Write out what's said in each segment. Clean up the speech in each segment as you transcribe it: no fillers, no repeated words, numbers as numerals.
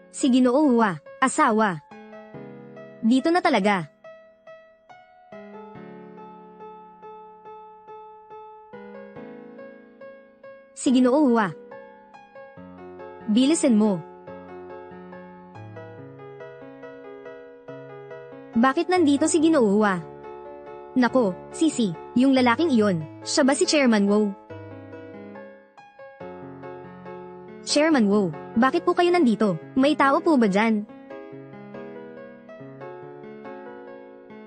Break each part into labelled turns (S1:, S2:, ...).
S1: Si Ginoong Hua, asawa. Dito na talaga. Si Ginoong Hua. Bilisan mo. Bakit nandito si Ginoong Hua? Nako, Sisi, yung lalaking iyon, siya ba si Chairman Wu? Chairman Wu, bakit po kayo nandito? May tao po ba dyan?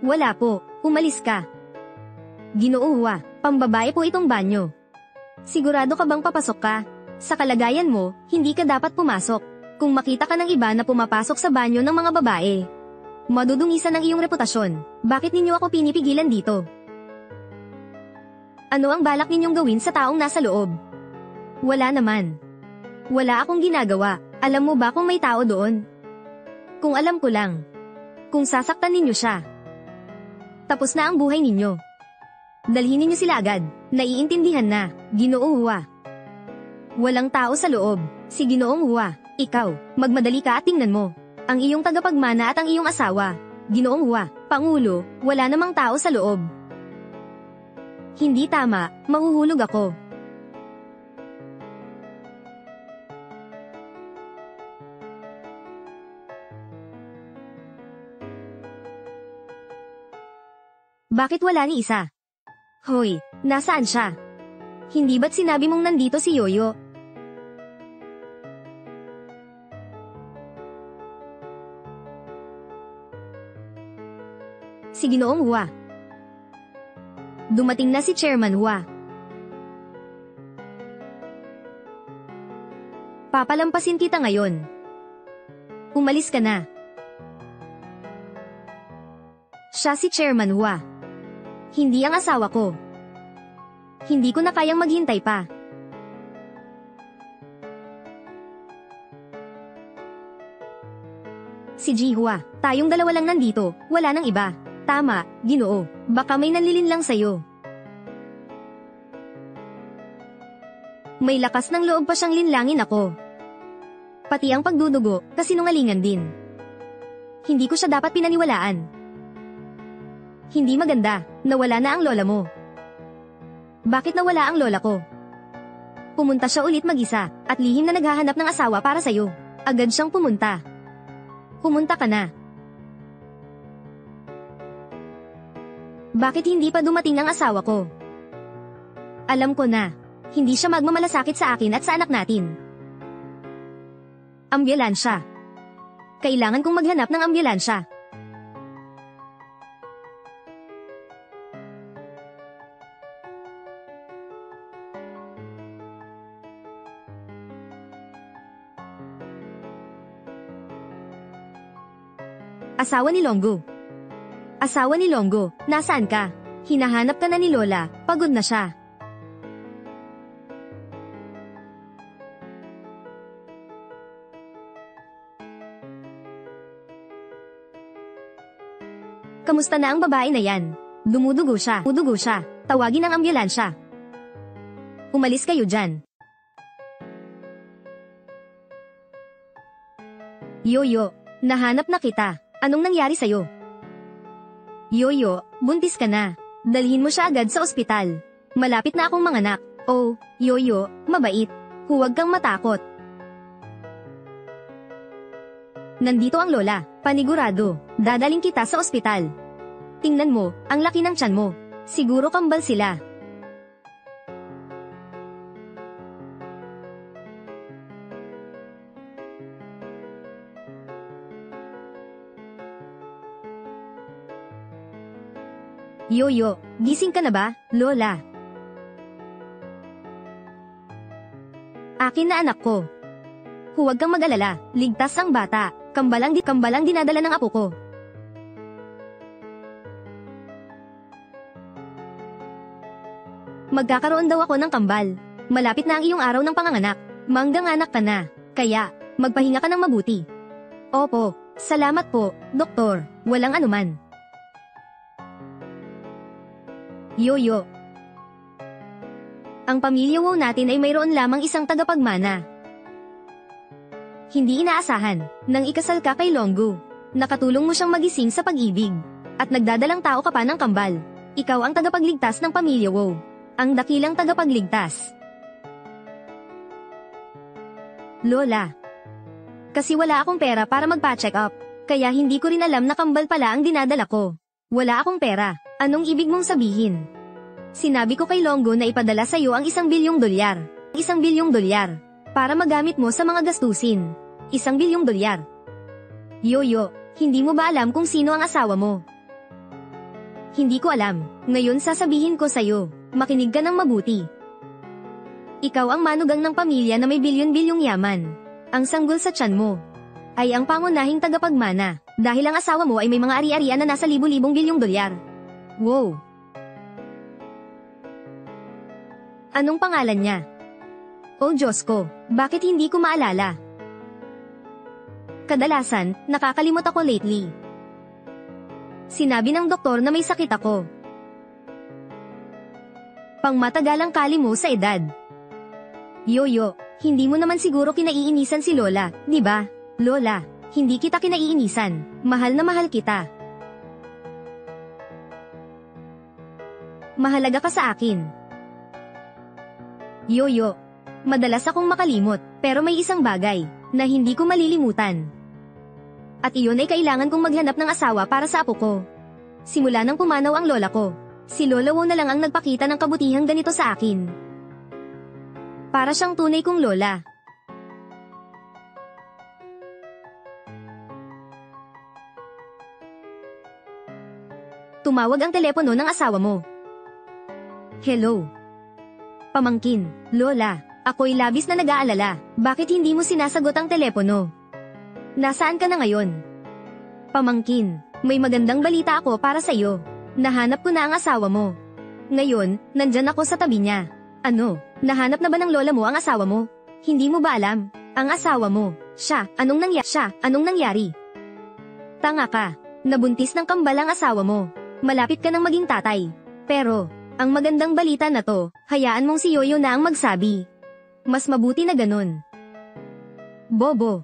S1: Wala po, umalis ka. Ginoong Hua, pambabae po itong banyo. Sigurado ka bang papasok ka? Sa kalagayan mo, hindi ka dapat pumasok. Kung makita ka ng iba na pumapasok sa banyo ng mga babae, madudungisan ang iyong reputasyon. Bakit ninyo ako pinipigilan dito? Ano ang balak ninyong gawin sa taong nasa loob? Wala naman. Wala akong ginagawa. Alam mo ba kung may tao doon? Kung alam ko lang. Kung sasaktan ninyo siya, tapos na ang buhay ninyo. Dalhin ninyo sila agad. Naiintindihan na, Ginoong Hua. Walang tao sa loob. Si Ginoong Hua, ikaw, magmadali ka at tingnan mo. Ang iyong tagapagmana at ang iyong asawa, Ginoong Hua, Pangulo, wala namang tao sa loob. Hindi tama, mahuhulog ako. Bakit wala ni isa? Hoy, nasaan siya? Hindi ba't sinabi mong nandito si Yoyo? Si Ginoong Hua. Dumating na si Chairman Hua. Papalampasin kita ngayon. Umalis ka na. Siya si Chairman Hua. Hindi ang asawa ko. Hindi ko na kayang maghintay pa. Si Ji Hua, tayong dalawa lang nandito, wala nang iba. Tama, Ginoo, baka may nanlilinlang sa'yo. May lakas ng loob pa siyang linlangin ako. Pati ang pagdudugo, kasinungalingan din. Hindi ko siya dapat pinaniwalaan. Hindi maganda, nawala na ang lola mo. Bakit nawala ang lola ko? Pumunta siya ulit mag-isa, at lihim na naghahanap ng asawa para sa'yo. Agad siyang pumunta. Pumunta ka na. Bakit hindi pa dumating ang asawa ko? Alam ko na, hindi siya magmamalasakit sa akin at sa anak natin. Ambulansya. Kailangan kong maghanap ng ambulansya. Asawa ni Longo. Asawa ni Longo, nasaan ka? Hinahanap ka na ni Lola, pagod na siya. Kamusta na ang babae na yan? Dumudugo siya. Dumudugo siya. Tawagin ang ambulansya. Umalis kayo dyan. Yoyo, nahanap na kita. Anong nangyari sa'yo? Yoyo, buntis ka na. Dalhin mo siya agad sa ospital. Malapit na akong manganak. Oh, Yoyo, mabait. Huwag kang matakot. Nandito ang lola, panigurado. Dadaling kita sa ospital. Tingnan mo, ang laki ng tiyan mo. Siguro kambal sila. Yoyo, gising ka na ba, Lola? Akin na anak ko. Huwag kang mag-alala, ligtas ang bata. Kambalang dinadala ng apo ko. Magkakaroon daw ako ng kambal. Malapit na ang iyong araw ng panganganak. Manggang anak ka na. Kaya, magpahinga ka ng mabuti. Opo, salamat po, doktor. Walang anuman. Yoyo. Ang pamilya Wu natin ay mayroon lamang isang tagapagmana. Hindi inaasahan, nang ikasal ka kay Longgu. Nakatulong mo siyang magising sa pag-ibig. At nagdadalang tao ka pa ng kambal. Ikaw ang tagapagligtas ng pamilya Wu. Ang dakilang tagapagligtas. Lola. Kasi wala akong pera para magpa-check up. Kaya hindi ko rin alam na kambal pala ang dinadala ko. Wala akong pera. Anong ibig mong sabihin? Sinabi ko kay Longgu na ipadala sa'yo ang $1 bilyong. $1 bilyong. Para magamit mo sa mga gastusin. $1 bilyong. Yoyo, hindi mo ba alam kung sino ang asawa mo? Hindi ko alam. Ngayon sasabihin ko sa'yo. Makinig ka ng mabuti. Ikaw ang manugang ng pamilya na may bilyon-bilyong yaman. Ang sanggol sa tiyan mo ay ang pangunahing tagapagmana, dahil ang asawa mo ay may mga ari-arian na nasa libu-libong bilyong dolyar. Wow! Anong pangalan niya? Oh Diyos ko, bakit hindi ko maalala? Kadalasan, nakakalimot ako lately. Sinabi ng doktor na may sakit ako. Pangmatagalang kali mo sa edad. Yoyo, hindi mo naman siguro kinaiinisan si Lola, di ba? Lola, hindi kita kinaiinisan. Mahal na mahal kita. Mahalaga ka sa akin. Yoyo, madalas akong makalimot, pero may isang bagay na hindi ko malilimutan. At iyon ay kailangan kong maghanap ng asawa para sa apo ko. Simula nang pumanaw ang lola ko, si Lola Wu na lang ang nagpakita ng kabutihang ganito sa akin. Para siyang tunay kong lola. Tumawag ang telepono ng asawa mo. Hello. Pamangkin, Lola, ako'y labis na nag-aalala. Bakit hindi mo sinasagot ang telepono? Nasaan ka na ngayon? Pamangkin, may magandang balita ako para sa'yo. Nahanap ko na ang asawa mo. Ngayon, nandyan ako sa tabi niya. Ano, nahanap na ba ng lola mo ang asawa mo? Hindi mo ba alam? Ang asawa mo, anong nangyari? Tanga ka, nabuntis ng kambal ang asawa mo. Malapit ka nang maging tatay. Pero, ang magandang balita na to, hayaan mong si Yoyo na ang magsabi. Mas mabuti na ganun. Bobo.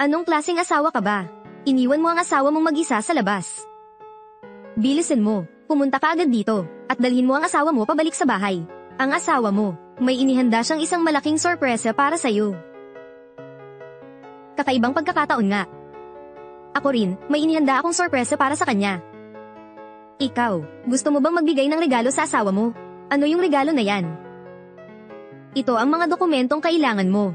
S1: Anong klaseng asawa ka ba? Iniwan mo ang asawa mong mag-isa sa labas. Bilisin mo, pumunta ka agad dito, at dalhin mo ang asawa mo pabalik sa bahay. Ang asawa mo, may inihanda siyang isang malaking sorpresa para sa'yo. Kakaibang pagkakataon nga. Ako rin, may inihanda akong sorpresa para sa kanya. Ikaw, gusto mo bang magbigay ng regalo sa asawa mo? Ano yung regalo na yan? Ito ang mga dokumentong kailangan mo.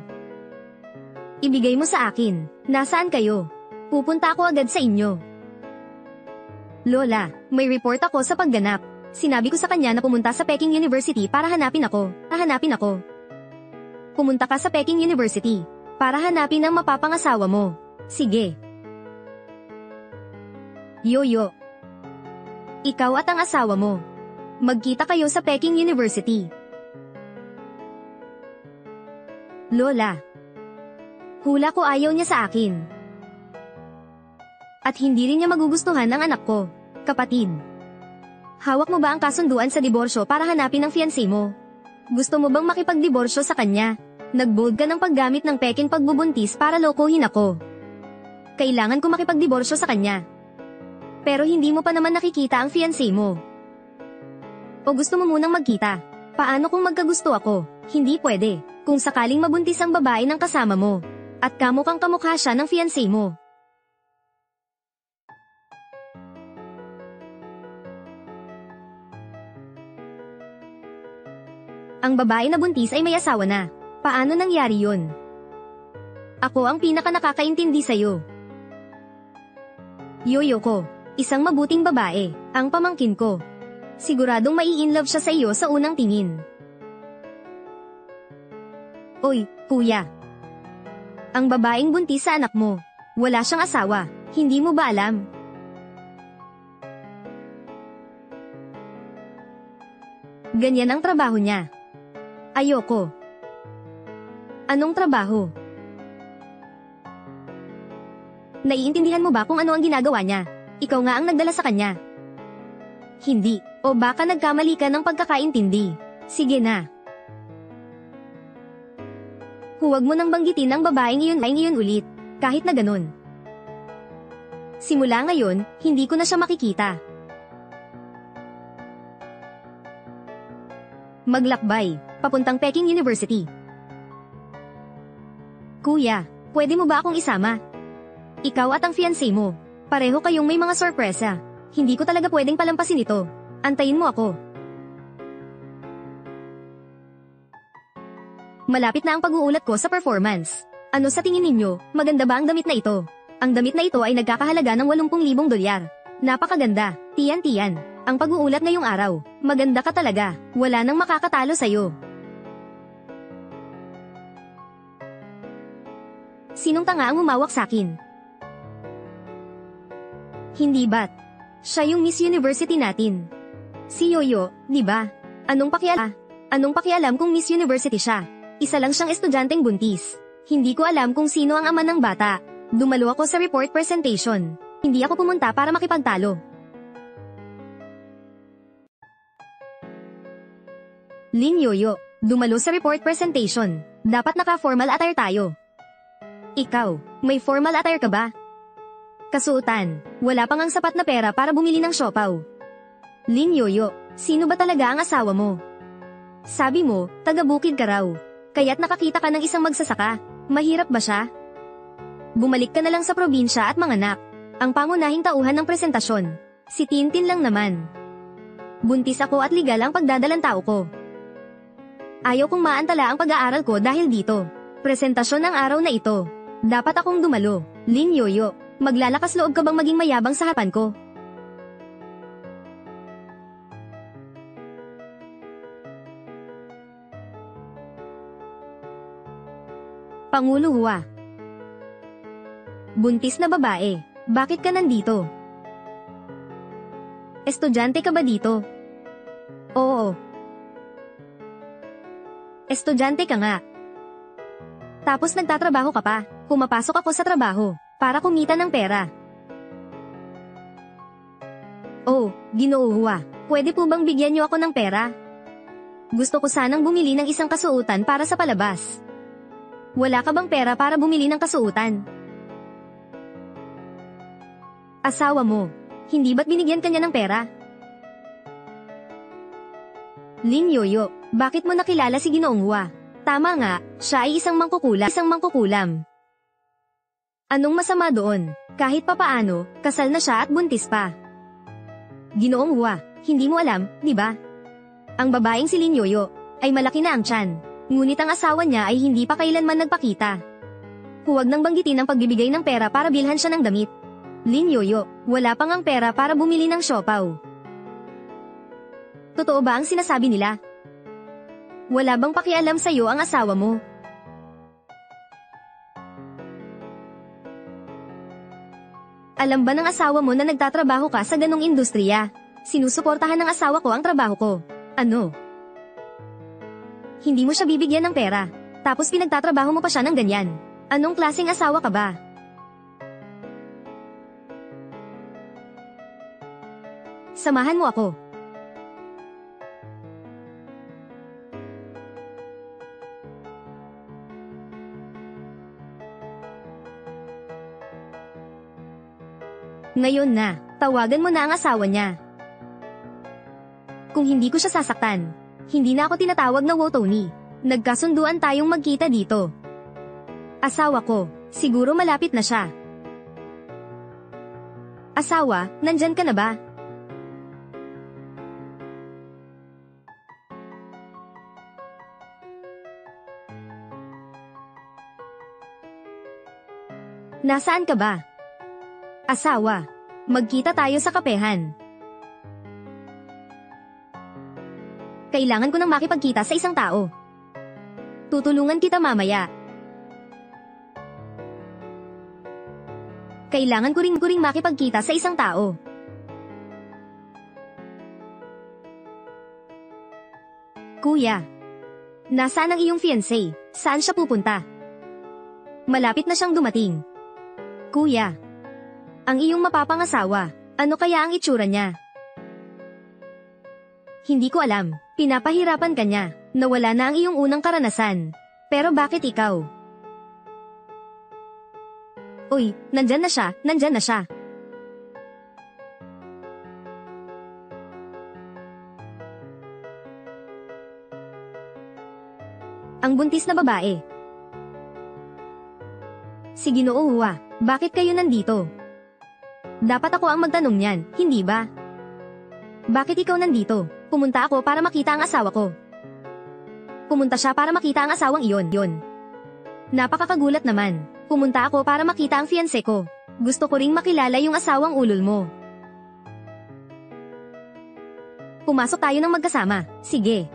S1: Ibigay mo sa akin. Nasaan kayo? Pupunta ako agad sa inyo. Lola, may report ako sa pagganap. Sinabi ko sa kanya na pumunta sa Peking University para hanapin ako. Pumunta ka sa Peking University para hanapin ang mapapangasawa mo. Sige. Yoyo. Ikaw at ang asawa mo. Magkita kayo sa Peking University. Lola. Hula ko ayaw niya sa akin. At hindi rin niya magugustuhan ang anak ko. Kapatid. Hawak mo ba ang kasunduan sa diborsyo para hanapin ang fiancé mo? Gusto mo bang makipagdiborsyo sa kanya? Nagbold ka ng paggamit ng peking pagbubuntis para lokohin ako. Kailangan ko makipagdiborsyo sa kanya. Pero hindi mo pa naman nakikita ang fiancé mo. O gusto mo munang magkita? Paano kung magkagusto ako? Hindi pwede. Kung sakaling mabuntis ang babae ng kasama mo. At kamukhang kamukha siya ng fiancé mo. Ang babae na buntis ay may asawa na. Paano nangyari yun? Ako ang pinaka nakakaintindi sa'yo. Yoyo ko, isang mabuting babae, ang pamangkin ko. Siguradong mai-inlove siya sa iyo sa unang tingin. Oy, kuya. Ang babaeng buntis sa anak mo, wala siyang asawa, hindi mo ba alam? Ganyan ang trabaho niya. Ayoko. Anong trabaho? Naiintindihan mo ba kung ano ang ginagawa niya? Ikaw nga ang nagdala sa kanya. Hindi, o baka nagkamali ka ng pagkakaintindi. Sige na. Huwag mo nang banggitin ang babaeng iyon ulit, kahit na ganun. Simula ngayon, hindi ko na siya makikita. Maglakbay, papuntang Peking University. Kuya, pwede mo ba akong isama? Ikaw at ang fiancé mo, pareho kayong may mga sorpresa. Hindi ko talaga pwedeng palampasin ito. Antayin mo ako. Malapit na ang pag-uulat ko sa performance. Ano sa tingin ninyo, maganda ba ang damit na ito? Ang damit na ito ay nagkakahalaga ng 80,000 dolyar. Napakaganda, tiyan-tiyan. Ang pag-uulat ngayong araw, maganda ka talaga. Wala nang makakatalo sa'yo. Sinong tanga ang umawak sa'kin? Hindi ba't? Siya yung Miss University natin. Si Yoyo, di ba? Anong pakialam kung Miss University siya? Isa lang siyang estudyanteng buntis. Hindi ko alam kung sino ang ama ng bata. Dumalo ako sa report presentation. Hindi ako pumunta para makipagtalo. Lin Yoyo, dumalo sa report presentation. Dapat naka-formal attire tayo. Ikaw, may formal attire ka ba? Kasuotan, wala pang ang sapat na pera para bumili ng siopaw. Lin Yoyo, sino ba talaga ang asawa mo? Sabi mo, taga-bukid ka raw. Kaya't nakakita ka ng isang magsasaka. Mahirap ba siya? Bumalik ka na lang sa probinsya at manganak. Ang pangunahing tauhan ng presentasyon. Si Tintin lang naman. Buntis ako at legal ang pagdadalang tao ko. Ayaw kong maantala ang pag-aaral ko dahil dito. Presentasyon ng araw na ito. Dapat akong dumalo. Lin Yoyo, maglalakas loob ka bang maging mayabang sa harapan ko? Pangulo Hua. Buntis na babae, bakit ka nandito? Estudyante ka ba dito? Oo. Estudyante ka nga. Tapos nagtatrabaho ka pa. Pumapasok ako sa trabaho, para kumita ng pera. Oh, Ginoo Hua, pwede po bang bigyan niyo ako ng pera? Gusto ko sanang bumili ng isang kasuotan para sa palabas. Wala ka bang pera para bumili ng kasuotan? Asawa mo, hindi ba't binigyan kanya ng pera? Lin Yoyo, bakit mo nakilala si Ginoong Hua? Tama nga, siya ay isang mangkukulam. Anong masama doon? Kahit papaano, kasal na siya at buntis pa. Ginoong Hua, hindi mo alam, di ba? Ang babaeng si Lin Yoyo ay malaki na ang tiyan. Ngunit ang asawa niya ay hindi pa kailanman nagpakita. Huwag nang banggitin ang pagbibigay ng pera para bilhan siya ng damit. Lin Yoyo, wala pang ang pera para bumili ng siopaw. Totoo ba ang sinasabi nila? Wala bang pakialam sa'yo ang asawa mo? Alam ba ng asawa mo na nagtatrabaho ka sa ganong industriya? Sinusuportahan ng asawa ko ang trabaho ko. Ano? Hindi mo siya bibigyan ng pera. Tapos pinagtatrabaho mo pa siya ng ganyan. Anong klaseng asawa ka ba? Samahan mo ako. Ngayon na, tawagan mo na ang asawa niya. Kung hindi ko siya sasaktan, hindi na ako tinatawag na Wo Tony. Nagkasunduan tayong magkita dito. Asawa ko, siguro malapit na siya. Asawa, nandyan ka na ba? Nasaan ka ba? Asawa, magkita tayo sa kapehan. Kailangan ko nang makipagkita sa isang tao. Tutulungan kita mamaya. Kailangan ko ring makipagkita sa isang tao. Kuya, nasaan ang iyong fiancé? Saan siya pupunta? Malapit na siyang dumating. Kuya, ang iyong mapapangasawa, ano kaya ang itsura niya? Hindi ko alam, pinapahirapan ka niya, nawala na ang iyong unang karanasan. Pero bakit ikaw? Uy, nandyan na siya, nandyan na siya. Ang buntis na babae. Si Ginoo Hua, bakit kayo nandito? Dapat ako ang magtanong niyan, hindi ba? Bakit ikaw nandito? Pumunta ako para makita ang asawa ko. Pumunta siya para makita ang asawang iyon. Napakakagulat naman. Pumunta ako para makita ang fiancé ko. Gusto ko ring makilala yung asawang ulol mo. Pumasok tayo ng magkasama. Sige.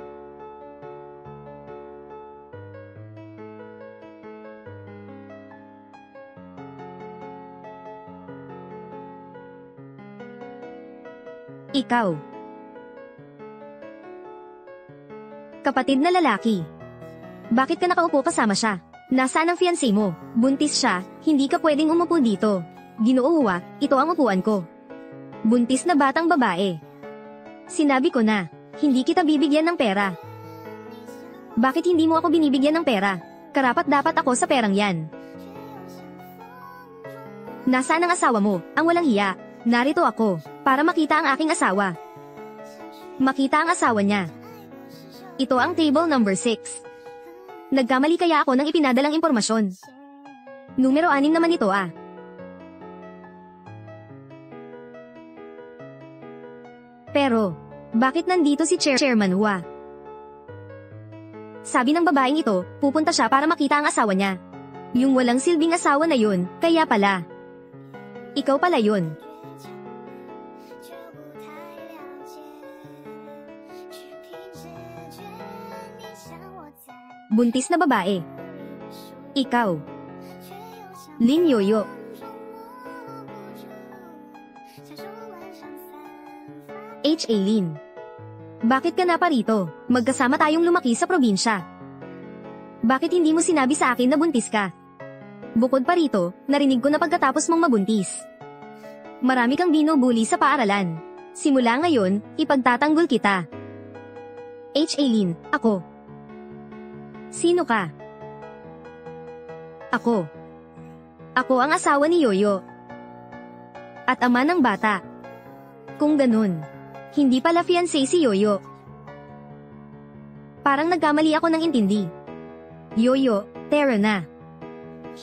S1: Ikaw. Kapatid na lalaki. Bakit ka nakaupo kasama siya? Nasaan ang fiancé mo? Buntis siya, hindi ka pwedeng umupo dito. Ginoo Hua, ito ang upuan ko. Buntis na batang babae. Sinabi ko na, hindi kita bibigyan ng pera. Bakit hindi mo ako binibigyan ng pera? Karapat dapat ako sa perang yan. Nasaan ang asawa mo, ang walang hiya? Narito ako, para makita ang aking asawa. Makita ang asawa niya. Ito ang table number 6. Nagkamali kaya ako ng ipinadalang impormasyon. Numero 6 naman ito ah. Pero, bakit nandito si Chairman Hua? Sabi ng babaeng ito, pupunta siya para makita ang asawa niya. Yung walang silbing asawa na yun, kaya pala. Ikaw pala yun. Buntis na babae. Ikaw. Lin Yoyo. H.A. Lin. Bakit ka na pa rito? Magkasama tayong lumaki sa probinsya. Bakit hindi mo sinabi sa akin na buntis ka? Bukod pa rito, narinig ko na pagkatapos mong mabuntis. Marami kang binubuli sa paaralan. Simula ngayon, ipagtatanggol kita. H.A. Lin, ako. Sino ka? Ako. Ako ang asawa ni Yoyo. At ama ng bata. Kung ganun, hindi pala fiancé si Yoyo. Parang nagkamali ako ng intindi. Yoyo, tera na.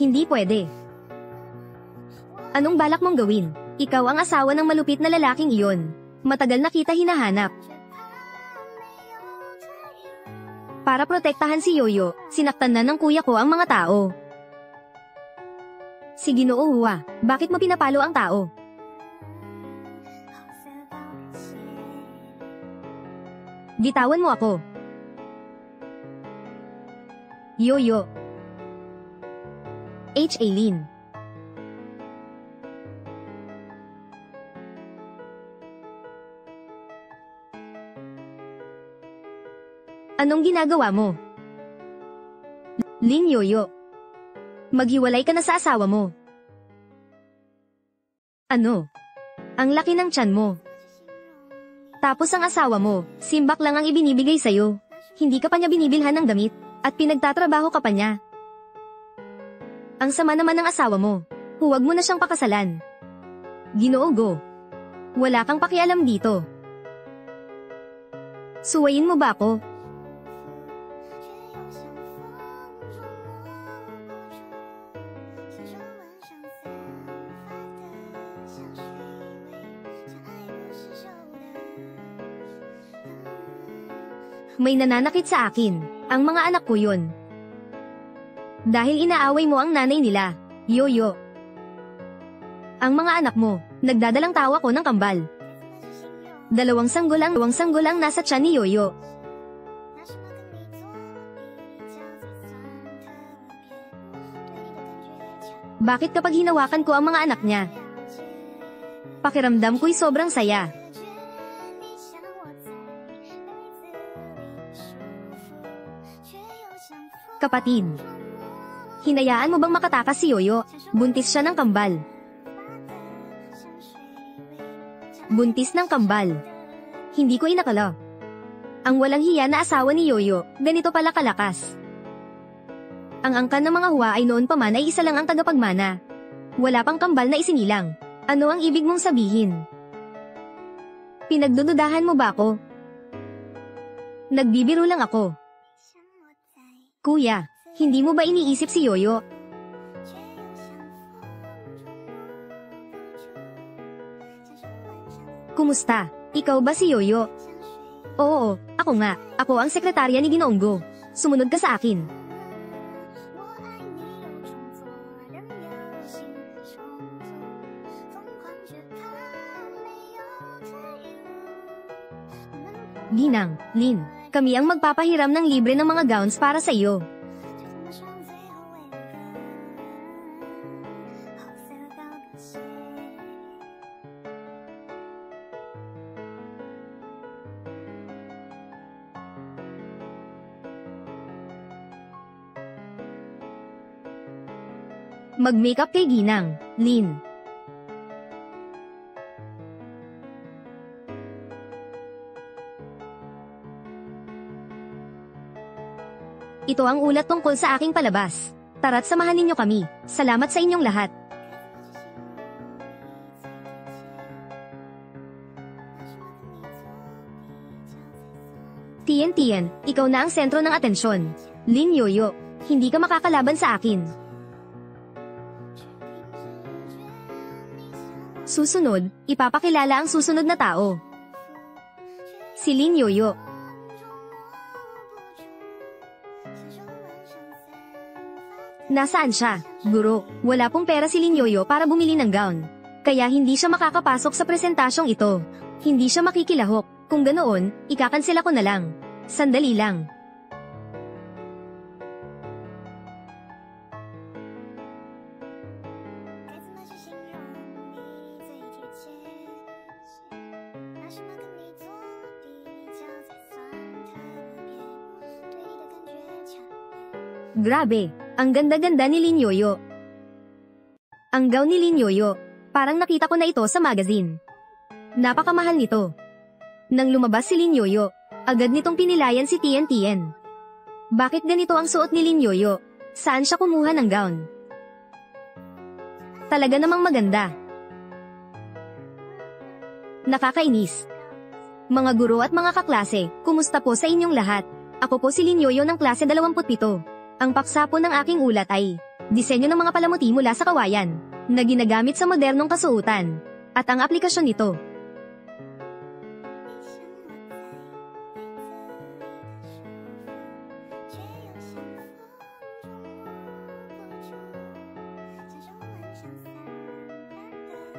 S1: Hindi pwede. Anong balak mong gawin? Ikaw ang asawa ng malupit na lalaking iyon. Matagal na kita hinahanap. Para protektahan si Yoyo, sinaktan na ng kuya ko ang mga tao. Si Ginoo Hua, bakit mo pinapalo ang tao? Bitawan mo ako. Yoyo. H.A. Lin. Anong ginagawa mo? Lin Yoyo. Maghiwalay ka na sa asawa mo. Ano? Ang laki ng tiyan mo. Tapos ang asawa mo, simbak lang ang ibinibigay sa'yo. Hindi ka pa niya binibilhan ng damit, at pinagtatrabaho ka pa niya. Ang sama naman ng asawa mo. Huwag mo na siyang pakasalan. Ginoo Go. Wala kang pakialam dito. Suwayin mo ba ako? May nananakit sa akin. Ang mga anak ko yun. Dahil inaaway mo ang nanay nila, Yoyo. Ang mga anak mo, nagdadalang tawa ko ng kambal. Dalawang sanggol ang nasa tiyan ni Yoyo. Bakit kapag hinawakan ko ang mga anak niya? Pakiramdam ko'y sobrang saya. Kapatid. Hinayaan mo bang makatakas si Yoyo? Buntis siya ng kambal. Buntis ng kambal. Hindi ko inakala. Ang walang hiya na asawa ni Yoyo, ganito pala kalakas. Ang angkan ng mga Hua ay noon pa man ay isa lang ang tagapagmana. Wala pang kambal na isinilang. Ano ang ibig mong sabihin? Pinagdududahan mo ba ako? Nagbibiro lang ako. Kuya, hindi mo ba iniisip si Yoyo? Kumusta? Ikaw ba si Yoyo? Oo, ako nga. Ako ang sekretarya ni Ginoong Go. Sumunod ka sa akin. Ginang, Lin, kami ang magpapahiram ng libre ng mga gowns para sa iyo. Mag-makeup kay Ginang, Lin. Ito ang ulat tungkol sa aking palabas. Tara't samahan ninyo kami. Salamat sa inyong lahat. Tien, ikaw na ang sentro ng atensyon. Lin Yoyo, hindi ka makakalaban sa akin. Susunod, ipapakilala ang susunod na tao. Si Lin Yoyo. Nasaan siya? Guro, wala pong pera si Lin Yoyo para bumili ng gown. Kaya hindi siya makakapasok sa presentasyong ito. Hindi siya makikilahok. Kung ganoon, ikakansela ko na lang. Sandali lang. Grabe, ang ganda-ganda ni Lin Yoyo. Ang gown ni Lin Yoyo, parang nakita ko na ito sa magazine. Napakamahal nito. Nang lumabas si Lin Yoyo, agad nitong pinilayan si Tien. Bakit ganito ang suot ni Lin Yoyo? Saan siya kumuha ng gown? Talaga namang maganda. Nakakainis. Mga guro at mga kaklase, kumusta po sa inyong lahat? Ako po si Lin Yoyo ng klase 27. Ang paksa po ng aking ulat ay disenyo ng mga palamuti mula sa kawayan na ginagamit sa modernong kasuotan at ang aplikasyon nito.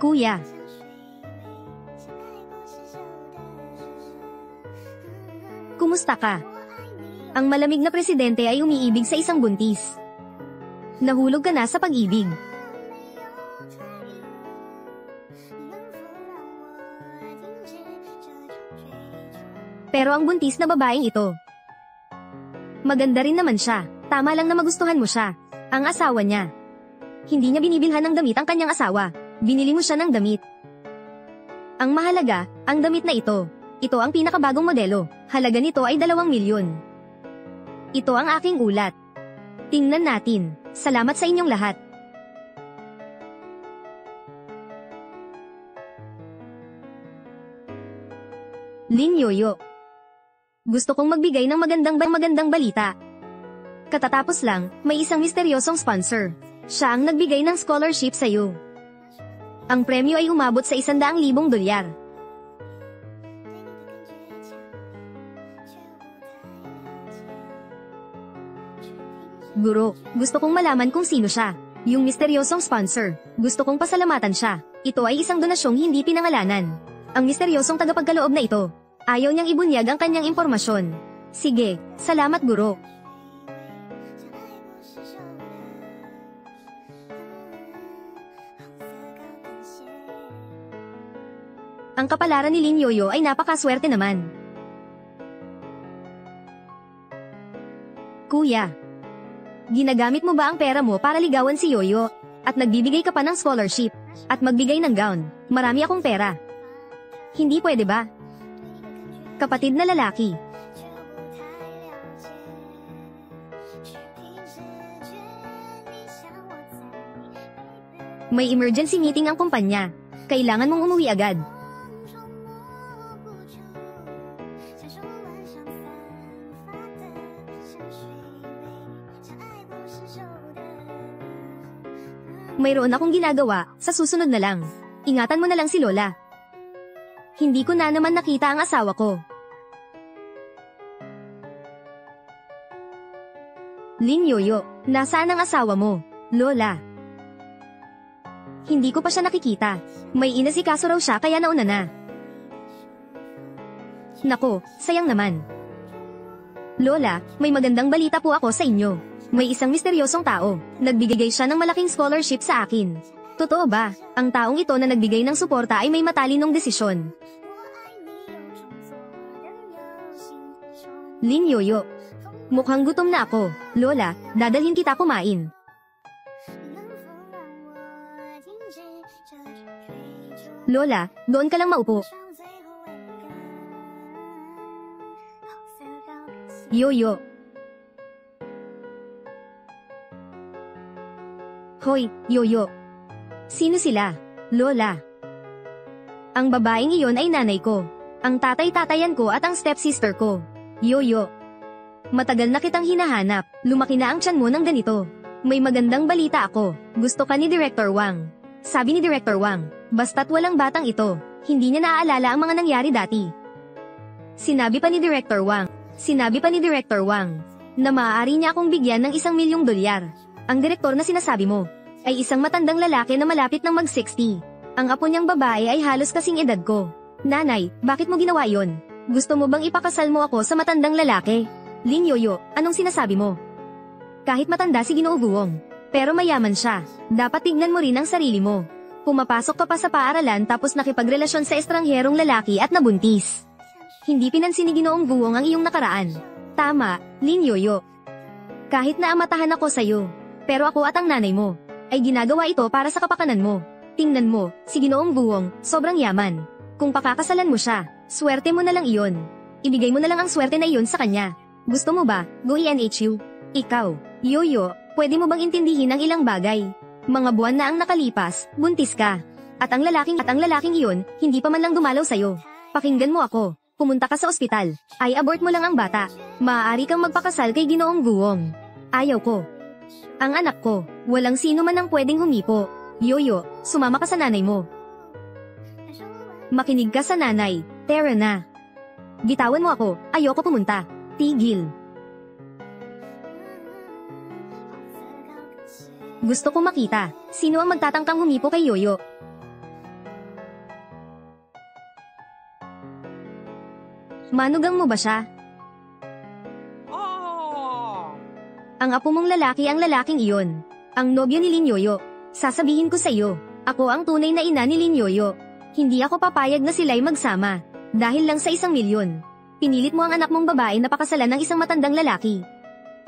S1: Kuya, kumusta ka? Ang malamig na presidente ay umiibig sa isang buntis. Nahulog ka na sa pag-ibig. Pero ang buntis na babaeng ito, maganda rin naman siya. Tama lang na magustuhan mo siya. Ang asawa niya. Hindi niya binibilhan ng damit ang kanyang asawa. Binili mo siya ng damit. Ang mahalaga, ang damit na ito. Ito ang pinakabagong modelo. Halaga nito ay 2 milyon. Ito ang aking ulat. Tingnan natin. Salamat sa inyong lahat. Lin Yoyo. Gusto kong magbigay ng magandang balita. Katatapos lang, may isang misteryosong sponsor. Siya ang nagbigay ng scholarship sa iyo. Ang premyo ay umabot sa $100,000. Guro, gusto kong malaman kung sino siya. Yung misteryosong sponsor. Gusto kong pasalamatan siya. Ito ay isang donasyong hindi pinangalanan. Ang misteryosong tagapagkaloob na ito. Ayaw niyang ibunyag ang kanyang impormasyon. Sige, salamat guro. Ang kapalaran ni Lin Yoyo ay napakaswerte naman. Kuya, ginagamit mo ba ang pera mo para ligawan si Yoyo? At nagbibigay ka pa ng scholarship? At magbigay ng gown? Marami akong pera. Hindi pwede ba? Kapatid na lalaki. May emergency meeting ang kumpanya. Kailangan mong umuwi agad. Mayroon akong ginagawa, sa susunod na lang. Ingatan mo na lang si Lola. Hindi ko na naman nakita ang asawa ko. Lin Yoyo, nasaan ang asawa mo, Lola? Hindi ko pa siya nakikita. May inasikaso raw siya kaya nauna na. Nako, sayang naman. Lola, may magandang balita po ako sa inyo. May isang misteryosong tao. Nagbigay siya ng malaking scholarship sa akin. Totoo ba? Ang taong ito na nagbigay ng suporta ay may matalinong desisyon. Lin Yoyo. Mukhang gutom na ako. Lola, dadalhin kita kumain. Lola, doon ka lang maupo. Yoyo. Hoy, Yoyo. Sino sila, Lola? Ang babaeng iyon ay nanay ko. Ang tatay-tatayan ko at ang stepsister ko. Yoyo. Matagal na kitang hinahanap. Lumaki na ang tiyan mo ng ganito. May magandang balita ako. Gusto ka ni Director Wang. Sabi ni Director Wang, basta't walang batang ito, hindi niya naaalala ang mga nangyari dati. Sinabi pa ni Director Wang, na maaari niya akong bigyan ng $1,000,000. Ang direktor na sinasabi mo, ay isang matandang lalaki na malapit ng mag-60. Ang apo niyang babae ay halos kasing edad ko. Nanay, bakit mo ginawa yon? Gusto mo bang ipakasal mo ako sa matandang lalaki? Lin Yoyo, anong sinasabi mo? Kahit matanda si Ginoo Guong, pero mayaman siya, dapat tignan mo rin ang sarili mo. Pumapasok ka pa sa paaralan tapos nakipagrelasyon sa estrangherong lalaki at nabuntis. Hindi pinansin ni Ginoong Guong ang iyong nakaraan. Tama, Lin Yoyo. Kahit naamatahan ako sa'yo, pero ako at ang nanay mo, ay ginagawa ito para sa kapakanan mo. Tingnan mo, si Ginoong Guong, sobrang yaman. Kung pakakasalan mo siya, swerte mo na lang iyon. Ibigay mo na lang ang swerte na iyon sa kanya. Gusto mo ba, go INHU? Ikaw, Yoyo, pwede mo bang intindihin ang ilang bagay? Mga buwan na ang nakalipas, buntis ka. At ang lalaking iyon, hindi pa man lang dumalaw sa'yo. Pakinggan mo ako, pumunta ka sa ospital, ay abort mo lang ang bata. Maaari kang magpakasal kay Ginoong Guong. Ayaw ko. Ang anak ko, walang sino man ang pwedeng humipo. Yoyo, sumama ka sa nanay mo. Makinig ka sa nanay, tara na. Bitawan mo ako, ayoko pumunta. Tigil. Gusto ko makita, sino ang magtatangkang humipo kay Yoyo. Manugang mo ba siya? Ang apo mong lalaki ang lalaking iyon. Ang nobyo ni Lin Yoyo. Sasabihin ko sa iyo, ako ang tunay na ina ni Lin Yoyo. Hindi ako papayag na sila'y magsama. Dahil lang sa $1,000,000. Pinilit mo ang anak mong babae na pakasalan ng isang matandang lalaki.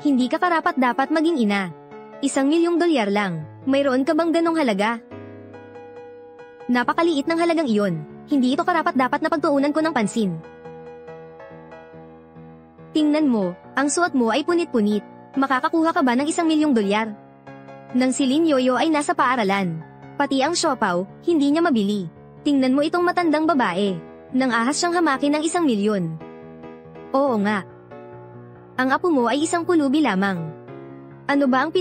S1: Hindi ka karapat dapat maging ina. $1,000,000 lang. Mayroon ka bang ganong halaga? Napakaliit ng halagang iyon. Hindi ito karapat dapat na pagtuunan ko ng pansin. Tingnan mo, ang suot mo ay punit-punit. Makakakuha ka ba ng $1,000,000? Nang si Lin Yoyo ay nasa paaralan. Pati ang siopaw, hindi niya mabili. Tingnan mo itong matandang babae. Nang ahas siyang hamakin ng $1,000,000. Oo nga. Ang apo mo ay isang pulubi lamang. Ano ba ang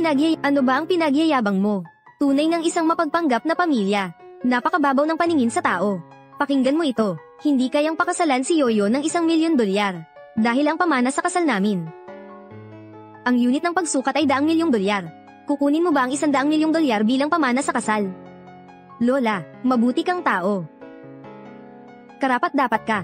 S1: pinagyayabang mo? Tunay ng isang mapagpanggap na pamilya. Napakababaw ng paningin sa tao. Pakinggan mo ito. Hindi kayang pakasalan si Yoyo ng $1,000,000. Dahil ang pamana sa kasal namin. Ang unit ng pagsukat ay $100,000. Kukunin mo ba ang $100,000,000 bilang pamana sa kasal? Lola, mabuti kang tao. Karapat dapat ka.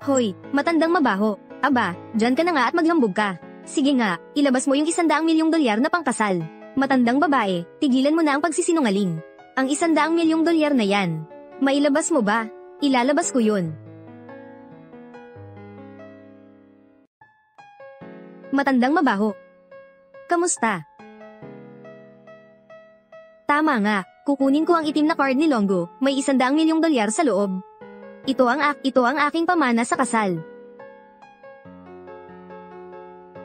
S1: Hoy, matandang mabaho. Aba, dyan ka na nga at maghambog ka. Sige nga, ilabas mo yung $100,000,000 na pangkasal. Matandang babae, tigilan mo na ang pagsisinungaling. Ang $100,000,000 na yan. Mailabas mo ba? Ilalabas ko yun. Matandang mabaho. Kamusta? Tama nga, kukunin ko ang itim na card ni Longo, may $100,000,000 sa loob. Ito ang aking pamana sa kasal.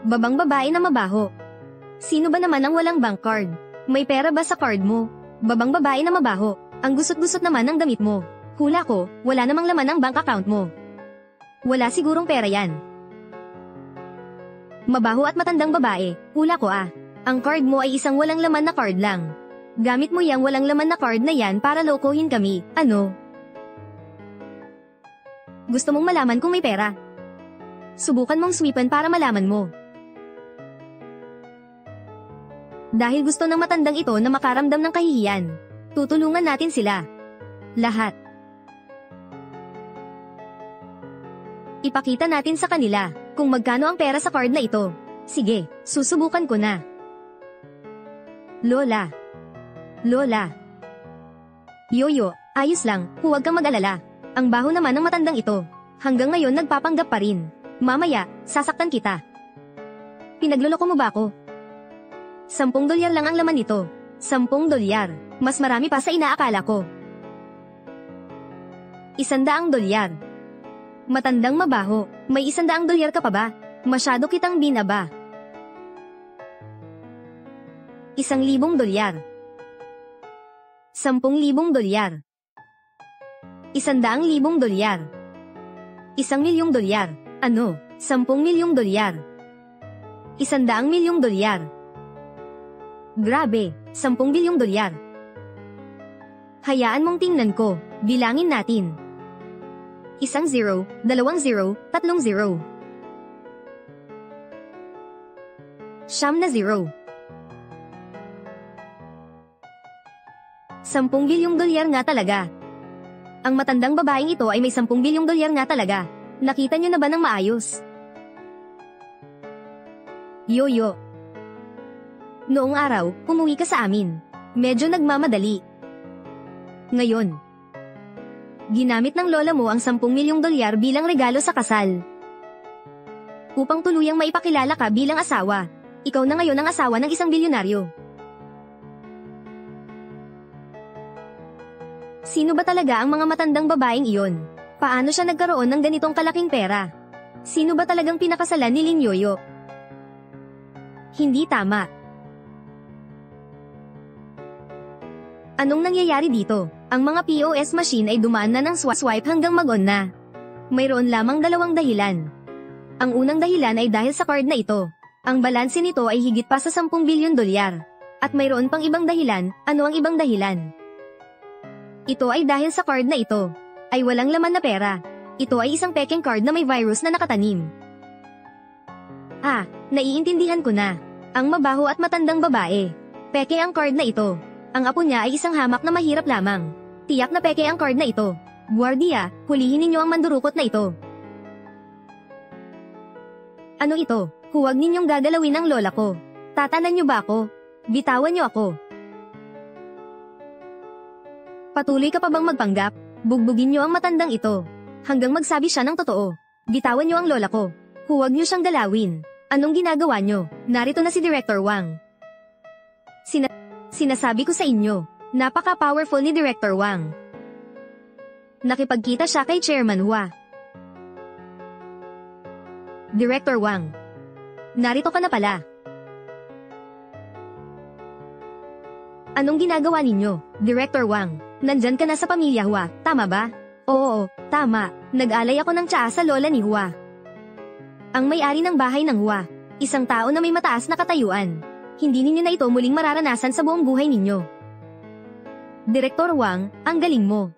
S1: Babang babae na mabaho. Sino ba naman ang walang bank card? May pera ba sa card mo? Babang babae na mabaho. Ang gusot-gusot naman ng damit mo. Hula ko, wala namang laman ang bank account mo. Wala sigurong pera yan. Mabaho at matandang babae, hula ko ah. Ang card mo ay isang walang laman na card lang. Gamit mo yang walang laman na card na yan para lokohin kami, ano? Gusto mong malaman kung may pera? Subukan mong sweepan para malaman mo. Dahil gusto ng matandang ito na makaramdam ng kahihiyan, tutulungan natin sila. Lahat. Ipakita natin sa kanila kung magkano ang pera sa card na ito. Sige, susubukan ko na. Lola. Lola. Yoyo, ayos lang, huwag kang mag-alala. Ang baho naman ng matandang ito. Hanggang ngayon nagpapanggap pa rin. Mamaya, sasaktan kita. Pinagloloko mo ba ako? $10 lang ang laman nito. $10. Mas marami pa sa inaakala ko. $100. Matandang mabaho, may $100 ka pa ba? Masyado kitang binaba. $1,000. $10,000. $100,000. $1,000,000. Ano? $10,000,000. $100,000,000. Grabe, $10,000,000,000. Hayaan mong tingnan ko, bilangin natin. 1 0, 2 0, 3 0. 9 0. $10,000,000,000 nga talaga. Ang matandang babaeng ito ay may $10,000,000,000 nga talaga. Nakita niyo na ba ng maayos? Yoyo. Noong araw, umuwi ka sa amin. Medyo nagmamadali. Ngayon, ginamit ng lola mo ang $10,000,000 bilang regalo sa kasal. Upang tuluyang maipakilala ka bilang asawa. Ikaw na ngayon ang asawa ng isang bilyonaryo. Sino ba talaga ang mga matandang babaeng iyon? Paano siya nagkaroon ng ganitong kalaking pera? Sino ba talagang pinakasalan ni Lin Yoyo? Hindi tama. Anong nangyayari dito? Ang mga POS machine ay dumaan na ng swipe hanggang mag-on na. Mayroon lamang 2 dahilan. Ang unang dahilan ay dahil sa card na ito. Ang balanse nito ay higit pa sa $10,000,000,000. At mayroon pang ibang dahilan. Ano ang ibang dahilan? Ito ay dahil sa card na ito ay walang laman na pera. Ito ay isang pekeng card na may virus na nakatanim. Ah, naiintindihan ko na. Ang mabaho at matandang babae. Peke ang card na ito. Ang apo niya ay isang hamak na mahirap lamang. Tiyak na peke ang card na ito. Guardia, hulihin ninyo ang mandurukot na ito. Ano ito? Huwag ninyong gagalawin ang lola ko. Tatanan niyo ba ako? Bitawan niyo ako. Patuloy ka pa bang magpanggap? Bugbugin niyo ang matandang ito. Hanggang magsabi siya ng totoo. Bitawan niyo ang lola ko. Huwag niyo siyang galawin. Anong ginagawa niyo? Narito na si Director Wang. Sinasabi ko sa inyo, napaka-powerful ni Director Wang. Nakipagkita siya kay Chairman Hua. Director Wang. Narito ka na pala. Anong ginagawa ninyo, Director Wang? Nandyan ka na sa pamilya Hua, tama ba? Oo, tama. Nag-alay ako ng tsaa sa lola ni Hua. Ang may-ari ng bahay ng Hua, isang tao na may mataas na katayuan. Hindi ninyo na ito muling mararanasan sa buong buhay ninyo. Direktor Wang, ang galing mo.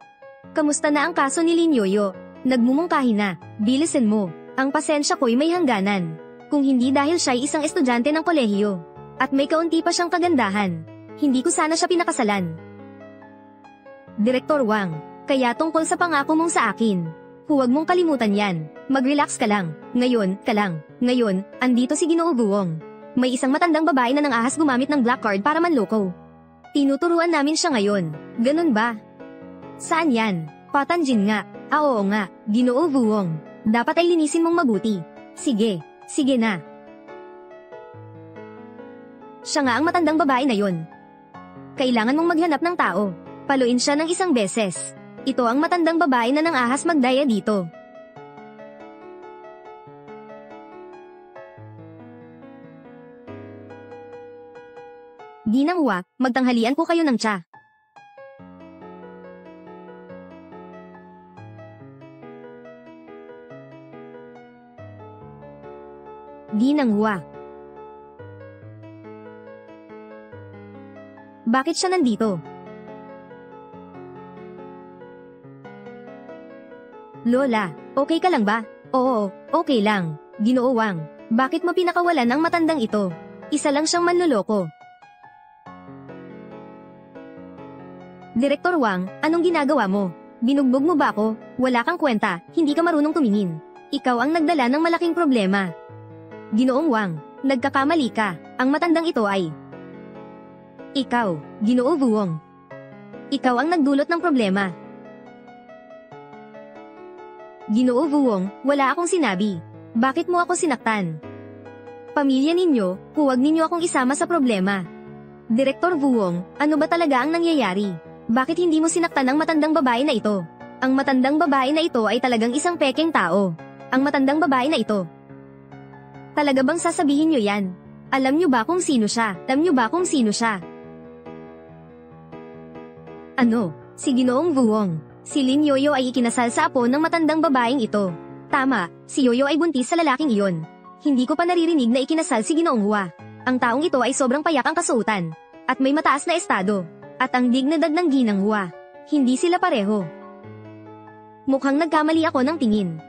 S1: Kamusta na ang kaso ni Lin Yoyo? Nagmumungkahi na, bilisin mo. Ang pasensya ko'y may hangganan. Kung hindi dahil siya'y isang estudyante ng kolehiyo. At may kaunti pa siyang kagandahan. Hindi ko sana siya pinakasalan. Direktor Wang, kaya tungkol sa pangako mong sa akin. Huwag mong kalimutan yan. Mag-relax ka lang. Ngayon, andito si Ginoo Guwong. May isang matandang babae na nangahas gumamit ng black card para manloko. Tinuturuan namin siya ngayon. Ganun ba? Saan yan? Patanjin nga. Oo nga, Ginoo Guwong. Dapat ay linisin mong mabuti. Sige na. Siya nga ang matandang babae na yon. Kailangan mong maghanap ng tao. Paluin siya ng 1 beses. Ito ang matandang babae na nangahas magdaya dito. Ginang Hua, magtanghalian po kayo ng tsa. Ginang Hua. Bakit siya nandito? Lola, okay ka lang ba? Oo, okay lang. Ginoo Wang, bakit mo pinakawalan ang matandang ito? Isa lang siyang manloloko. Direktor Wang, anong ginagawa mo? Binugbog mo ba ako? Wala kang kwenta, hindi ka marunong tumingin. Ikaw ang nagdala ng malaking problema. Ginoong Wang, nagkakamali ka. Ang matandang ito ay... Ikaw, Ginoo Vuong. Ikaw ang nagdulot ng problema. Ginoo Vuong, wala akong sinabi. Bakit mo ako sinaktan? Pamilya ninyo, huwag ninyo akong isama sa problema. Direktor Vuong, ano ba talaga ang nangyayari? Bakit hindi mo sinaktan ang matandang babae na ito? Ang matandang babae na ito ay talagang isang pekeng tao. Ang matandang babae na ito. Talaga bang sasabihin nyo yan? Alam nyo ba kung sino siya? Alam nyo ba kung sino siya? Ano? Si Ginoong Vuong. Si Lin Yoyo ay ikinasal sa apo ng matandang babaeng ito. Tama, si Yoyo ay buntis sa lalaking iyon. Hindi ko pa naririnig na ikinasal si Ginoong Hua. Ang taong ito ay sobrang payak ang kasuotan. At may mataas na estado. At ang dignidad ng Ginang Hua. Hindi sila pareho. Mukhang nagkamali ako ng tingin.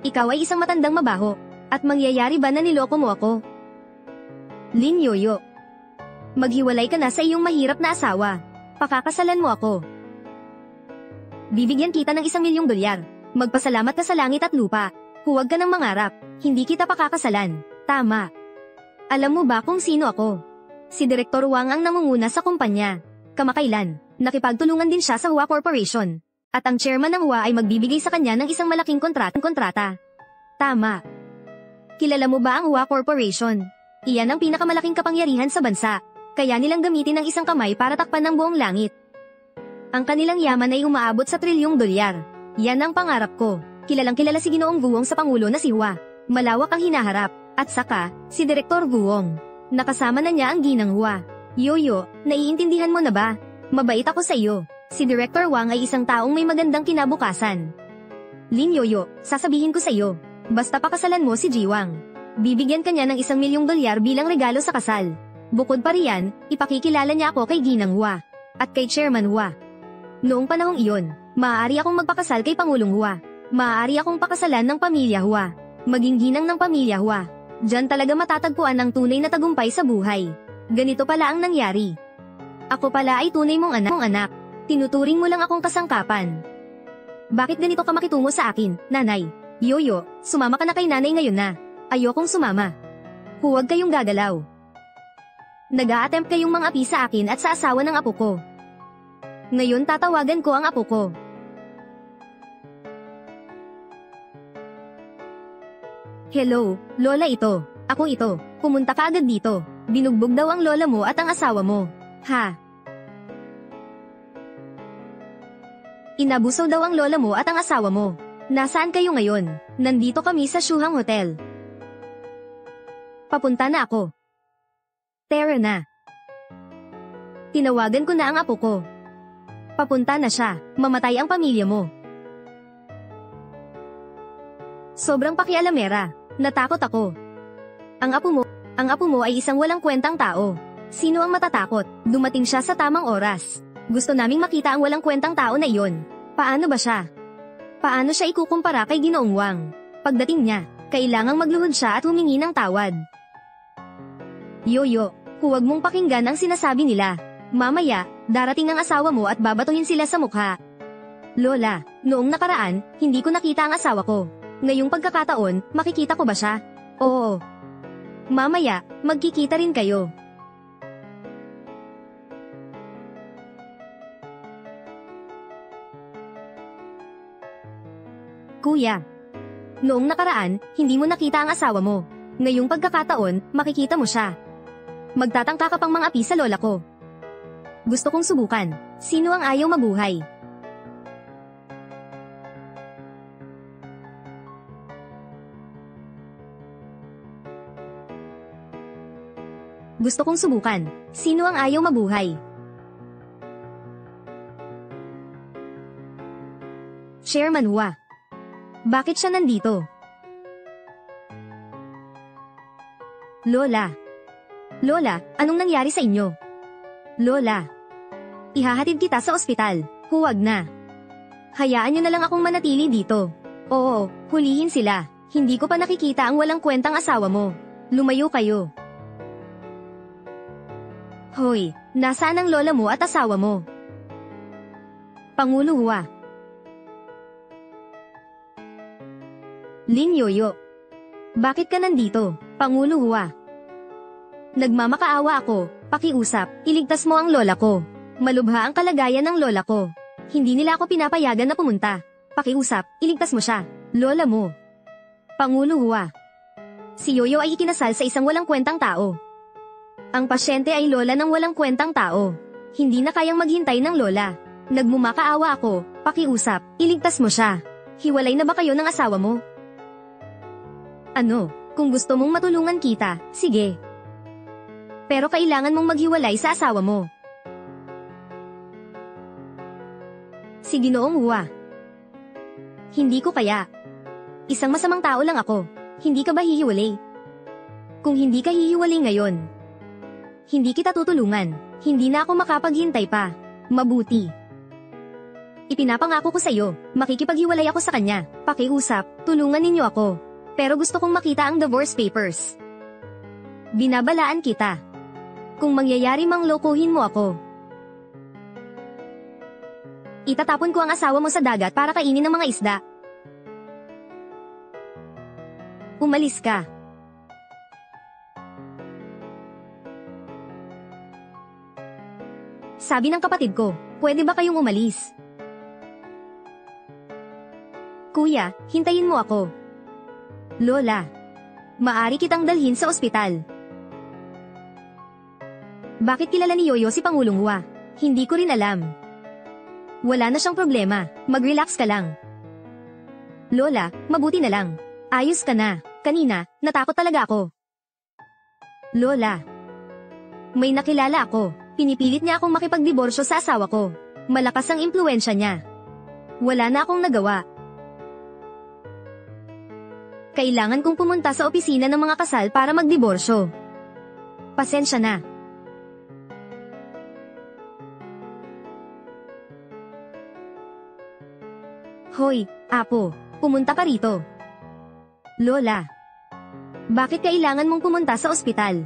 S1: Ikaw ay isang matandang mabaho. At mangyayari ba na niloko mo ako? Lin Yoyo. Maghiwalay ka na sa iyong mahirap na asawa. Pakakasalan mo ako. Bibigyan kita ng $1,000,000. Magpasalamat ka sa langit at lupa. Huwag ka nang mangarap. Hindi kita pakakasalan. Tama. Alam mo ba kung sino ako? Si Direktor Wang ang namunguna sa kumpanya. Kamakailan, nakipagtulungan din siya sa Hua Corporation. At ang chairman ng Hua ay magbibigay sa kanya ng isang malaking kontrata. Tama. Kilala mo ba ang Hua Corporation? Iyan ang pinakamalaking kapangyarihan sa bansa. Kaya nilang gamitin ang isang kamay para takpan ng buong langit. Ang kanilang yaman ay umaabot sa $1,000,000,000. Yan ang pangarap ko. Kilalang kilala si Ginoong Vuong sa Pangulo na si Hua. Malawak ang hinaharap. At saka, si Direktor Vuong. Nakasama na niya ang Ginang Hua. Yoyo, naiintindihan mo na ba? Mabait ako sa iyo. Si Director Wang ay isang taong may magandang kinabukasan. Lin Yoyo, sasabihin ko sa iyo. Basta pakasalan mo si Jiwang. Bibigyan ka niya ng $1,000,000 bilang regalo sa kasal. Bukod pa riyan, ipakikilala niya ako kay Ginang Hua. At kay Chairman Hua. Noong panahong iyon, maaari akong magpakasal kay Pangulong Hua. Maaari akong pakasalan ng pamilya Hua. Maging ginang ng pamilya Hua. Diyan talaga matatagpuan ang tunay na tagumpay sa buhay. Ganito pala ang nangyari. Ako pala ay tunay mong anak. Tinuturing mo lang akong kasangkapan. Bakit ganito ka makitungo sa akin, nanay? Yoyo, sumama ka na kay nanay ngayon na. Ayokong sumama. Huwag kayong gagalaw. Nag-a-attempt kayong mangapi sa akin at sa asawa ng apo ko. Ngayon tatawagan ko ang apo ko. Hello, lola ito. Ako ito. Pumunta ka agad dito. Binugbog daw ang lola mo at ang asawa mo. Ha? Inabuso daw ang lola mo at ang asawa mo. Nasaan kayo ngayon? Nandito kami sa Shuhang Hotel. Papunta na ako. Tara na. Tinawagan ko na ang apo ko. Papunta na siya. Mamatay ang pamilya mo. Sobrang pakialamera. Natakot ako. Ang apo mo ay isang walang kwentang tao. Sino ang matatakot? Dumating siya sa tamang oras. Gusto naming makita ang walang kwentang tao na iyon. Paano ba siya? Paano siya ikukumpara kay Ginoong Wang? Pagdating niya, kailangang magluhod siya at humingi ng tawad. Yoyo, huwag mong pakinggan ang sinasabi nila. Mamaya, darating ang asawa mo at babatuhin sila sa mukha. Lola, noong nakaraan, hindi ko nakita ang asawa ko. Ngayong pagkakataon, makikita ko ba siya? Oo. Mamaya, magkikita rin kayo. Kuya. Noong nakaraan, hindi mo nakita ang asawa mo. Ngayong pagkakataon, makikita mo siya. Magtatangka ka pang mangapi sa lola ko. Gusto kong subukan. Sino ang ayaw mabuhay? Gusto kong subukan. Sino ang ayaw mabuhay? Chairman Hua. Bakit siya nandito? Lola. Lola, anong nangyari sa inyo? Lola. Ihahatid kita sa ospital. Huwag na. Hayaan niyo na lang akong manatili dito. Oo, hulihin sila. Hindi ko pa nakikita ang walang kwentang asawa mo. Lumayo kayo. Hoy, nasaan ang lola mo at asawa mo? Pangulo Hua. Lin Yoyo. Bakit ka nandito, Pangulo Hua? Nagmamakaawa ako, pakiusap, iligtas mo ang lola ko. Malubha ang kalagayan ng lola ko. Hindi nila ako pinapayagan na pumunta. Pakiusap, iligtas mo siya, lola mo. Pangulo Hua. Si Yoyo ay ikinasal sa isang walang kwentang tao. Ang pasyente ay lola ng walang kwentang tao. Hindi na kayang maghintay ng lola. Nagmumakaawa ako, pakiusap, iligtas mo siya. Hiwalay na ba kayo ng asawa mo? Ano, kung gusto mong matulungan kita, sige. Pero kailangan mong maghiwalay sa asawa mo. Si Ginoong Hua. Hindi ko kaya. Isang masamang tao lang ako. Hindi ka ba hihiwalay? Kung hindi ka hihiwalay ngayon, hindi kita tutulungan. Hindi na ako makapaghintay pa. Mabuti. Ipinapangako ko sa iyo, makikipaghiwalay ako sa kanya. Pakiusap, tulungan ninyo ako. Pero gusto kong makita ang divorce papers. Binabalaan kita. Kung mangyayari mang lokohin mo ako, itatapon ko ang asawa mo sa dagat para kainin ng mga isda. Umalis ka. Sabi ng kapatid ko, pwede ba kayong umalis? Kuya, hintayin mo ako. Lola, maari kitang dalhin sa ospital. Bakit kilala ni Yoyo si Pangulong Hua? Hindi ko rin alam. Wala na siyang problema, mag-relax ka lang. Lola, mabuti na lang. Ayos ka na. Kanina, natakot talaga ako. Lola. May nakilala ako. Pinipilit niya akong makipagdiborsyo sa asawa ko. Malakas ang impluwensya niya. Wala na akong nagawa. Kailangan kong pumunta sa opisina ng mga kasal para magdiborsyo. Pasensya na. Hoy, Apo, pumunta ka rito. Lola. Bakit kailangan mong pumunta sa ospital?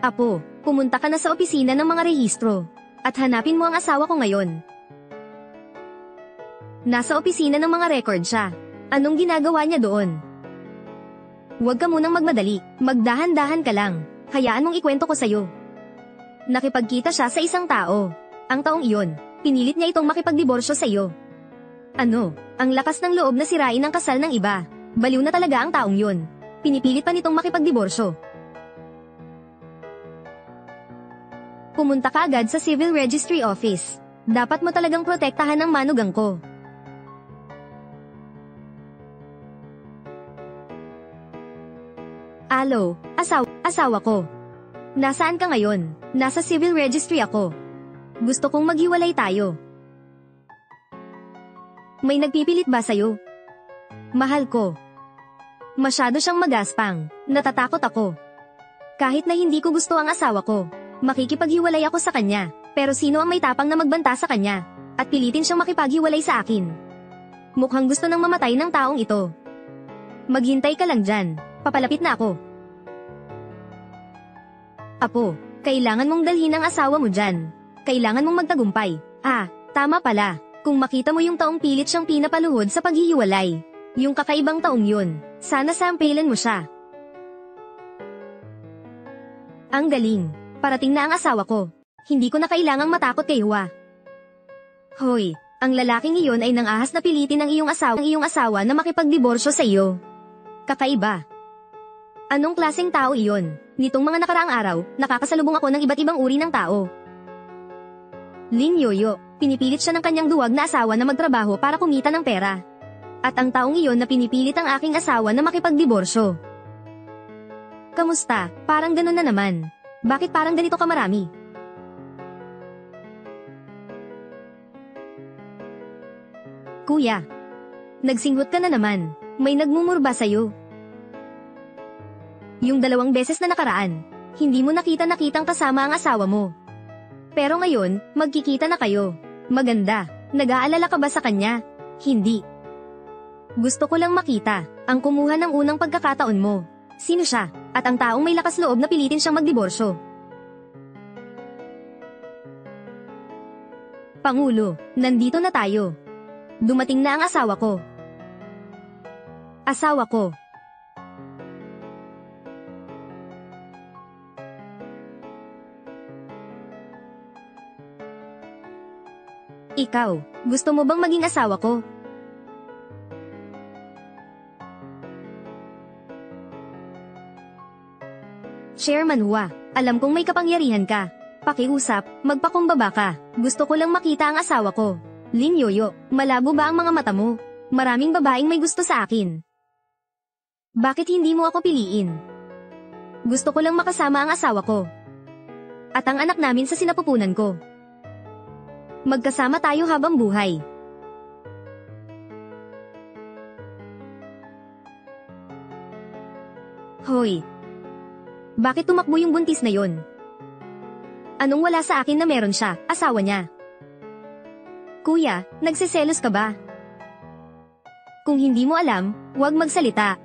S1: Apo, pumunta ka na sa opisina ng mga rehistro. At hanapin mo ang asawa ko ngayon. Nasa opisina ng mga record siya. Anong ginagawa niya doon? Huwag ka munang magmadali. Magdahan-dahan ka lang. Hayaan mong ikwento ko sa'yo. Nakipagkita siya sa isang tao. Ang taong iyon, pinilit niya itong makipagdiborsyo sa iyo. Ano, ang lakas ng loob na sirain ang kasal ng iba. Baliw na talaga ang taong yun. Pinipilit pa nitong makipagdiborsyo. Pumunta ka agad sa Civil Registry Office. Dapat mo talagang protektahan ang manugang ko. Alo, asawa ko. Nasaan ka ngayon? Nasa Civil Registry ako. Gusto kong maghiwalay tayo. May nagpipilit ba sa'yo? Mahal ko. Masyado siyang magaspang. Natatakot ako. Kahit na hindi ko gusto ang asawa ko, makikipaghiwalay ako sa kanya. Pero sino ang may tapang na magbanta sa kanya? At pilitin siyang makipaghiwalay sa akin. Mukhang gusto nang mamatay ng taong ito. Maghintay ka lang dyan. Papalapit na ako. Apo, kailangan mong dalhin ang asawa mo dyan. Kailangan mong magtagumpay. Ah, tama pala. Kung makita mo yung taong pilit siyang pinapaluhod sa paghihiwalay. Yung kakaibang taong yun, sana sampelan mo siya. Ang galing. Parating na ang asawa ko. Hindi ko na kailangang matakot kay Hua. Hoy, ang lalaking iyon ay nangahas na pilitin ang iyong asawa na makipagdiborsyo sa iyo. Kakaiba. Anong klaseng tao iyon? Nitong mga nakaraang araw, nakakasalubong ako ng iba't ibang uri ng tao. Lin Yoyo, pinipilit siya ng kanyang duwag na asawa na magtrabaho para kumita ng pera. At ang taong iyon na pinipilit ang aking asawa na makipagdiborsyo. Kamusta? Parang ganun na naman. Bakit parang ganito kamarami? Kuya, nagsinghot ka na naman. May nagmumurba sa'yo. Yung 2 beses na nakaraan, hindi mo nakitang kasama ang asawa mo. Pero ngayon, magkikita na kayo. Maganda. Nag-aalala ka ba sa kanya? Hindi. Gusto ko lang makita, ang kumuha ng unang pagkakataon mo. Sino siya? At ang taong may lakas loob na pilitin siyang magdiborsyo. Pangulo, nandito na tayo. Dumating na ang asawa ko. Asawa ko. Ikaw, gusto mo bang maging asawa ko? Chairman Hua, alam kong may kapangyarihan ka. Pakiusap, magpakumbaba ka. Gusto ko lang makita ang asawa ko. Lin Yoyo, malabo ba ang mga mata mo? Maraming babaeng may gusto sa akin. Bakit hindi mo ako piliin? Gusto ko lang makasama ang asawa ko. At ang anak namin sa sinapupunan ko. Magkasama tayo habang buhay. Hoy! Bakit tumakbo yung buntis na yon? Anong wala sa akin na meron siya, asawa niya? Kuya, nagsiselos ka ba? Kung hindi mo alam, huwag magsalita.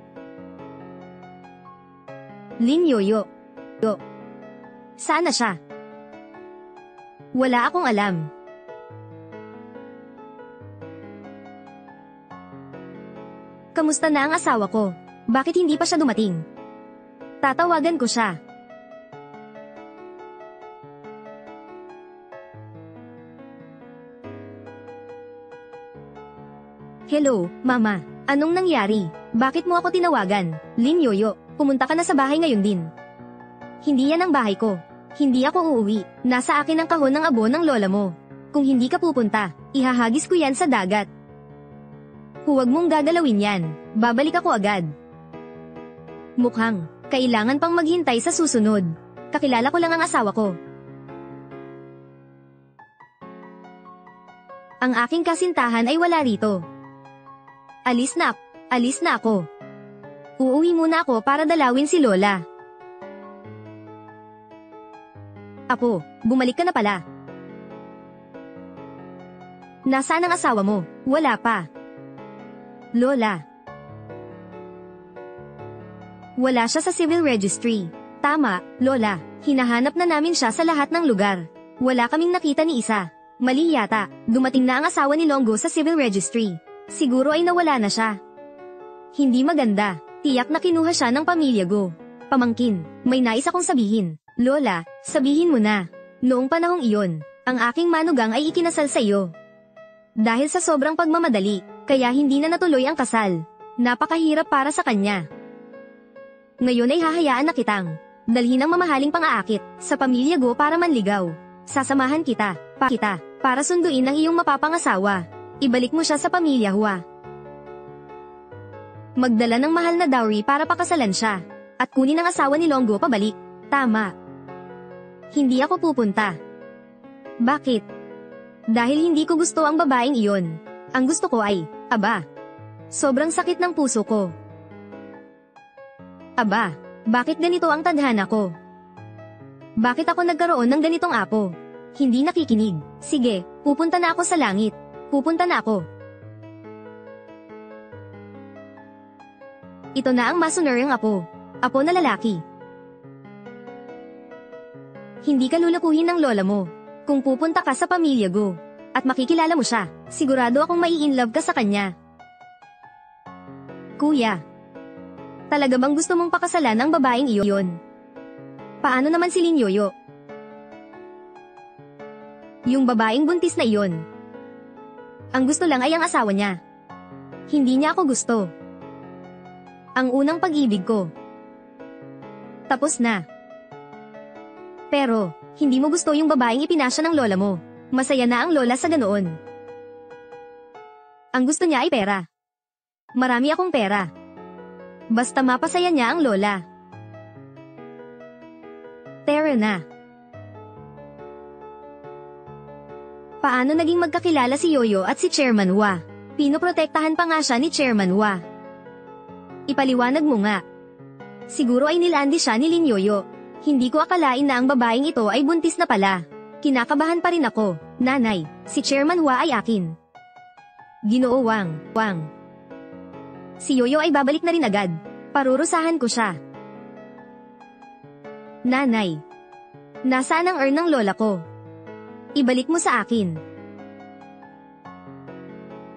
S1: Lin Yoyo. Saan na siya? Wala akong alam. Kamusta na ang asawa ko? Bakit hindi pa siya dumating? Tatawagan ko siya. Hello, Mama. Anong nangyari? Bakit mo ako tinawagan? Lin Yoyo, pumunta ka na sa bahay ngayon din. Hindi yan ang bahay ko. Hindi ako uuwi. Nasa akin ang kahon ng abo ng lola mo. Kung hindi ka pupunta, ihahagis ko yan sa dagat. Huwag mong gagalawin yan. Babalik ako agad. Mukhang, kailangan pang maghintay sa susunod. Kakilala ko lang ang asawa ko. Ang aking kasintahan ay wala rito. Alis na ako. Uuwi muna ako para dalawin si Lola. Apo, bumalik ka na pala. Nasaan ang asawa mo? Wala pa. Lola. Wala siya sa civil registry. Tama, Lola. Hinahanap na namin siya sa lahat ng lugar. Wala kaming nakita ni isa. Mali yata. Dumating na ang asawa ni Longo sa civil registry. Siguro ay nawala na siya. Hindi maganda. Tiyak na kinuha siya ng pamilya Go. Pamangkin, may nais akong sabihin. Lola, sabihin mo na. Noong panahong iyon, ang aking manugang ay ikinasal sa iyo. Dahil sa sobrang pagmamadali, kaya hindi na natuloy ang kasal. Napakahirap para sa kanya. Ngayon ay hahayaan na kitang dalhin ang mamahaling pang-aakit sa pamilya Go para manligaw. Sasamahan kita para sunduin ang iyong mapapangasawa. Ibalik mo siya sa pamilya Hua. Magdala ng mahal na dowry para pakasalan siya. At kunin ang asawa ni Longo pabalik. Tama. Hindi ako pupunta. Bakit? Dahil hindi ko gusto ang babaeng iyon. Ang gusto ko ay, aba. Sobrang sakit ng puso ko. Aba, bakit ganito ang tadhana ko? Bakit ako nagkaroon ng ganitong apo? Hindi nakikinig. Sige, pupunta na ako sa langit. Pupunta na ako. Ito na ang masunuring apo. Apo na lalaki. Hindi ka lulukuhin ng lola mo. Kung pupunta ka sa pamilya Go, at makikilala mo siya, sigurado akong mai-inlove ka sa kanya. Kuya, talaga bang gusto mong pakasalan ang babaeng iyon? Paano naman si Lin Yoyo? Yung babaeng buntis na iyon. Ang gusto lang ay ang asawa niya. Hindi niya ako gusto. Ang unang pag-ibig ko. Tapos na. Pero, hindi mo gusto yung babaeng ipinasya ng lola mo. Masaya na ang lola sa ganoon. Ang gusto niya ay pera. Marami akong pera. Basta mapasaya niya ang lola. Tara na. Paano naging magkakilala si Yoyo at si Chairman Hua? Pinoprotektahan pa nga siya ni Chairman Hua. Ipaliwanag mo nga. Siguro ay nilandi siya ni Lin Yoyo. Hindi ko akalain na ang babaeng ito ay buntis na pala. Kinakabahan pa rin ako. Nanay, si Chairman Hua ay akin. Ginoo Wang. Si Yoyo ay babalik na rin agad. Parurusahan ko siya. Nanay, nasaan ang urn ng lola ko? Ibalik mo sa akin.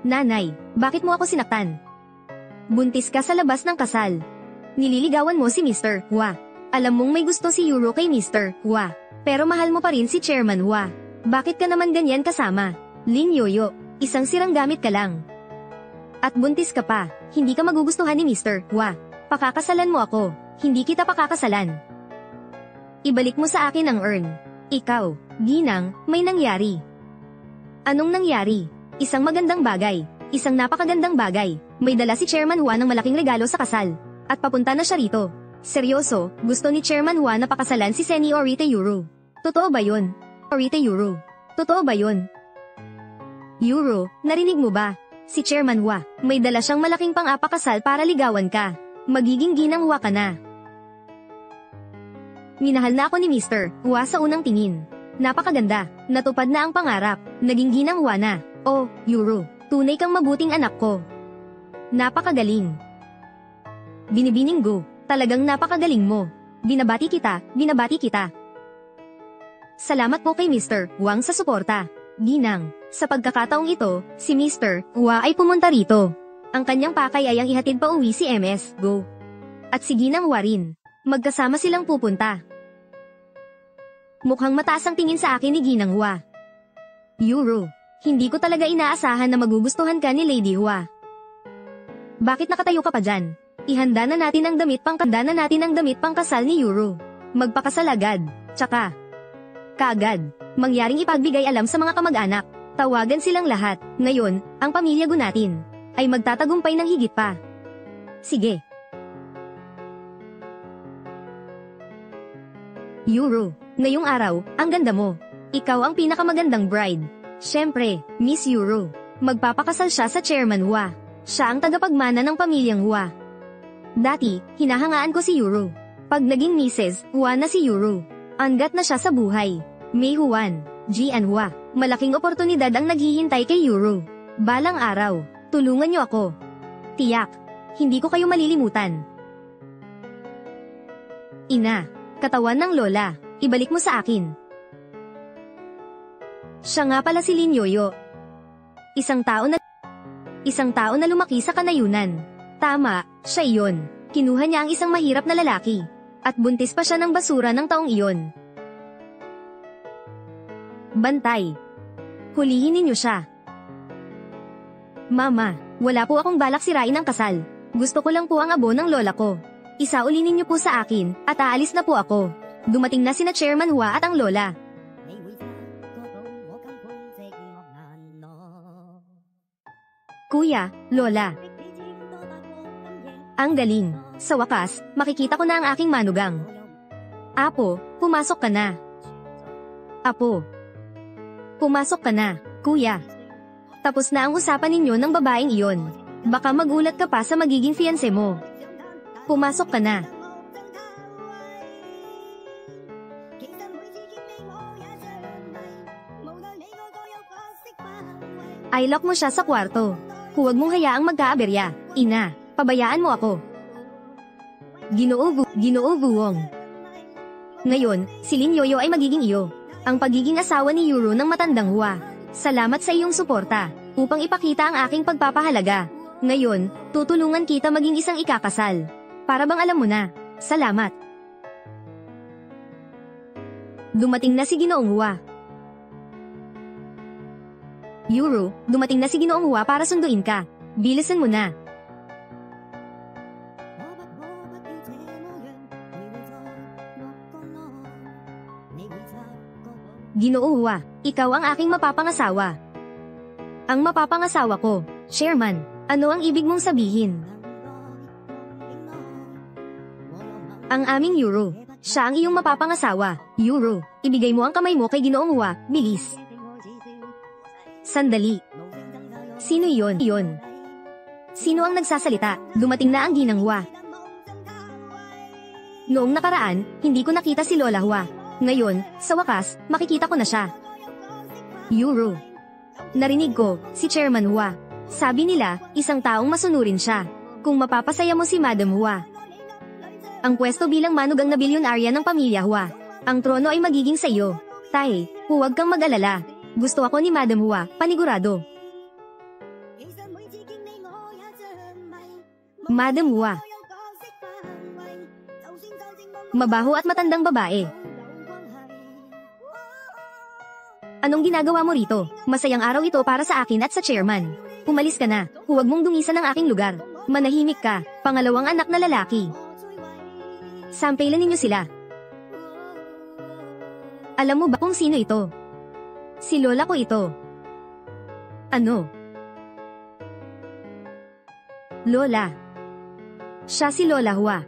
S1: Nanay, bakit mo ako sinaktan? Buntis ka sa labas ng kasal. Nililigawan mo si Mr. Hua. Alam mong may gusto si Yuro kay Mr. Hua. Pero mahal mo pa rin si Chairman Hua. Bakit ka naman ganyan kasama? Lin Yoyo, isang sirang gamit ka lang. At buntis ka pa, hindi ka magugustuhan ni Mr. Hua. Pakakasalan mo ako, hindi kita pakakasalan. Ibalik mo sa akin ang urn. Ikaw, Ginang, may nangyari. Anong nangyari? Isang magandang bagay. Isang napakagandang bagay. May dala si Chairman Hua ng malaking regalo sa kasal. At papunta na siya rito. Seryoso, gusto ni Chairman Hua na pakasalan si Senyorita Yuro. Totoo ba yun? Senyorita Yuro. Totoo ba yun? Yuro, narinig mo ba? Si Chairman Hua, may dala siyang malaking pang-apakasal para ligawan ka. Magiging ginang Hua ka na. Minahal na ako ni Mr. Hua sa unang tingin. Napakaganda, natupad na ang pangarap, naging ginang Hua na. Oh, Yuro, tunay kang mabuting anak ko. Napakagaling. Binibining go, talagang napakagaling mo. Binabati kita. Salamat po kay Mr. Wang sa suporta. Ginang, sa pagkakataong ito, si Mr. Hua ay pumunta rito. Ang kanyang pakay ay ang ihatid pa uwi si MS Go. At si Ginang Hua rin. Magkasama silang pupunta. Mukhang mataas ang tingin sa akin ni Ginang Hua. Yuro, hindi ko talaga inaasahan na magugustuhan ka ni Lady Hua. Bakit nakatayo ka pa dyan? Ihanda na natin ang damit pangkasal ni Yuro. Magpakasal agad, tsaka kaagad, mangyaring ipagbigay alam sa mga kamag-anak. Tawagan silang lahat. Ngayon, ang pamilya Go natin ay magtatagumpay ng higit pa. Sige. Yuro, ngayong araw, ang ganda mo. Ikaw ang pinakamagandang bride. Siyempre, Miss Yuro. Magpapakasal siya sa Chairman Hua. Siya ang tagapagmana ng pamilyang Hua. Dati, hinahangaan ko si Yuro. Pag naging Mrs. Hua na si Yuro, angat na siya sa buhay. Mei Huan, Gian Hua, malaking oportunidad ang naghihintay kay Yuro. Balang araw, tulungan niyo ako. Tiyak, hindi ko kayo malilimutan. Ina, katawan ng lola, ibalik mo sa akin. Siya nga pala si Lin Yoyo. Isang tao na lumaki sa kanayunan. Tama, siya iyon. Kinuha niya ang isang mahirap na lalaki. At buntis pa siya ng basura ng taong iyon. Bantay. Hulihin ninyo siya. Mama, wala po akong balak sirain ang kasal. Gusto ko lang po ang abo ng lola ko. Isauli ninyo po sa akin, at aalis na po ako. Dumating na sina Chairman Hua at ang lola. Kuya, lola. Ang galing. Sa wakas, makikita ko na ang aking manugang. Apo, pumasok ka na. Apo. Pumasok ka na, kuya. Tapos na ang usapan ninyo ng babaeng iyon. Baka magulat ka pa sa magiging fiancé mo. Pumasok ka na. I-lock mo siya sa kwarto. Huwag mong hayaang magkaaberya. Ina, pabayaan mo ako. Ginoo Buwong. Ngayon, si Lin Yoyo ay magiging iyo. Ang pagiging asawa ni Yuro ng matandang Hua. Salamat sa iyong suporta, upang ipakita ang aking pagpapahalaga. Ngayon, tutulungan kita maging isang ikakasal. Para bang alam mo na. Salamat. Dumating na si Ginoong Hua. Yuro, dumating na si Ginoong Hua para sunduin ka. Bilisan mo na. Ginoo Hua, ikaw ang aking mapapangasawa. Ang mapapangasawa ko, Chairman, ano ang ibig mong sabihin? Ang aming Yuro, Siya ang iyong mapapangasawa. Euro, ibigay mo ang kamay mo kay Ginoong Hua, bilis. Sandali. Sino iyon? Sino ang nagsasalita? Dumating na ang Ginang Hua. Noong nakaraan, hindi ko nakita si Lola Hua. Ngayon, sa wakas, makikita ko na siya. Euro. Narinig ko, si Chairman Hua. Sabi nila, isang taong masunurin siya. Kung mapapasaya mo si Madam Hua. Ang pwesto bilang manugang na bilyonarya ng pamilya Hua. Ang trono ay magiging sa iyo. Tae, huwag kang mag-alala. Gusto ako ni Madam Hua, panigurado. Madam Hua. Mabaho at matandang babae. Anong ginagawa mo rito? Masayang araw ito para sa akin at sa chairman. Umalis ka na. Huwag mong dungisan ang aking lugar. Manahimik ka. Pangalawang anak na lalaki. Sampailan ninyo sila. Alam mo ba kung sino ito? Si Lola ko ito. Ano? Lola. Siya si Lola Hua.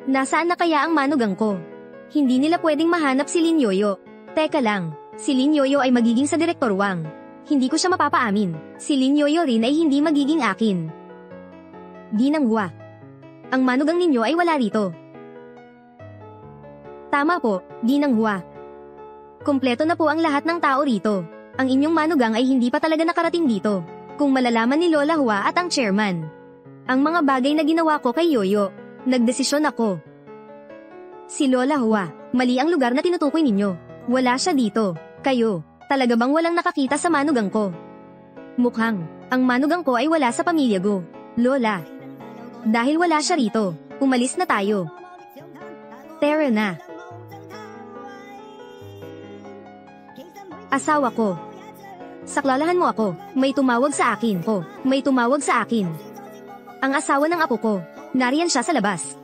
S1: Nasaan na kaya ang manugang ko? Hindi nila pwedeng mahanap si Lin Yoyo. Teka lang, si Lin Yoyo ay magiging sa Direktor Wang. Hindi ko siya mapapaamin. Si Lin Yoyo rin ay hindi magiging akin. Ginang Hua. Ang manugang ninyo ay wala rito. Tama po, Ginang Hua. Kompleto na po ang lahat ng tao rito. Ang inyong manugang ay hindi pa talaga nakarating dito. Kung malalaman ni Lola Hua at ang chairman. Ang mga bagay na ginawa ko kay Yoyo. Nagdesisyon ako. Si Lola Hua, mali ang lugar na tinutukoy ninyo. Wala siya dito. Kayo, talaga bang walang nakakita sa manugang ko? Mukhang, ang manugang ko ay wala sa pamilya ko. Lola. Dahil wala siya rito, umalis na tayo. Tara na. Asawa ko. Saklalahan mo ako, may tumawag sa akin ko. May tumawag sa akin. Ang asawa ng apo ko. Nariyan siya sa labas.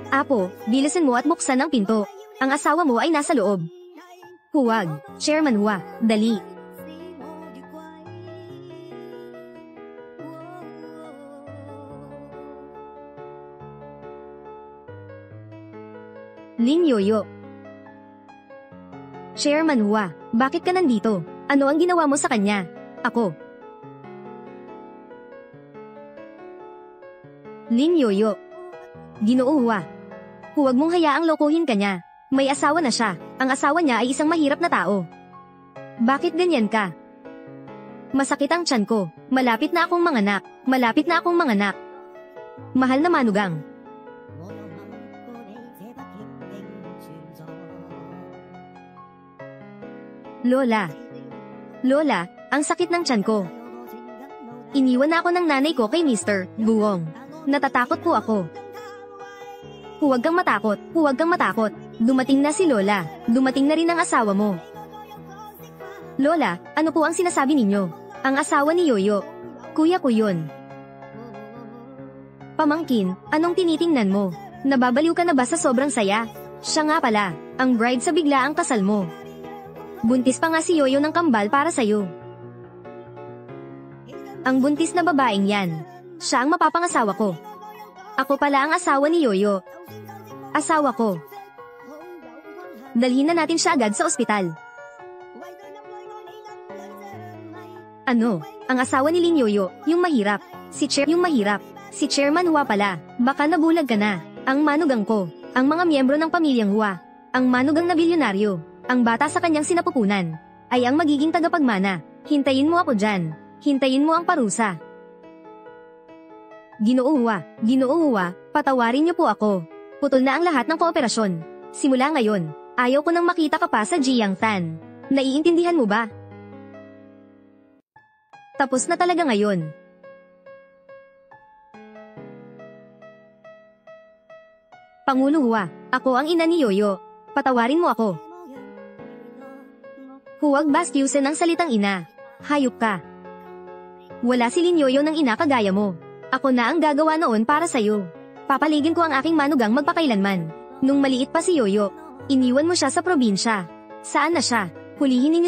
S1: Apo, bilisan mo at buksan ang pinto. Ang asawa mo ay nasa loob. Huwag, Chairman Hua, dali. Lin Yoyo. Chairman Hua, bakit ka nandito? Ano ang ginawa mo sa kanya? Ako. Lin Yoyo. Ginoo Hua. Huwag mong hayaang lokohin ka niya. May asawa na siya. Ang asawa niya ay isang mahirap na tao. Bakit ganyan ka? Masakit ang tiyan ko. Malapit na akong manganak. Malapit na akong manganak. Mahal na manugang. Lola. Lola, ang sakit ng tiyan ko. Iniwan na ako ng nanay ko kay Mr. Buong. Natatakot po ako. Huwag kang matakot, huwag kang matakot. Dumating na si Lola, dumating na rin ang asawa mo. Lola, ano po ang sinasabi ninyo? Ang asawa ni Yoyo. Kuya ko yun. Pamangkin, anong tinitingnan mo? Nababaliw ka na ba sa sobrang saya? Siya nga pala, ang bride sa biglaang kasal mo. Buntis pa nga si Yoyo ng kambal para sa'yo. Ang buntis na babaeng yan. Siya ang mapapangasawa ko. Ako pala ang asawa ni Yoyo. Asawa ko. Dalhin na natin siya agad sa ospital. Ano? Ang asawa ni Lin Yoyo, yung mahirap. Yung mahirap. Si Chairman Hua pala. Baka nabulag ka na. Ang manugang ko. Ang mga miyembro ng pamilyang Hua. Ang manugang na bilyonaryo. Ang bata sa kanyang sinapupunan. Ay ang magiging tagapagmana. Hintayin mo ako dyan. Hintayin mo ang parusa. Ginoo Hua, patawarin niyo po ako. Putol na ang lahat ng kooperasyon. Simula ngayon, ayaw ko nang makita ka pa sa Jiangtan. Naiintindihan mo ba? Tapos na talaga ngayon. Pangulo Hua, ako ang ina ni Yoyo. Patawarin mo ako. Huwag bastyusin ang salitang ina. Hayop ka. Wala si Lin Yoyo ng ina kagaya mo. Ako na ang gagawa noon para sa'yo. Papaligin ko ang aking manugang magpakailanman. Nung maliit pa si Yoyo, iniwan mo siya sa probinsya. Saan na siya? Hulihin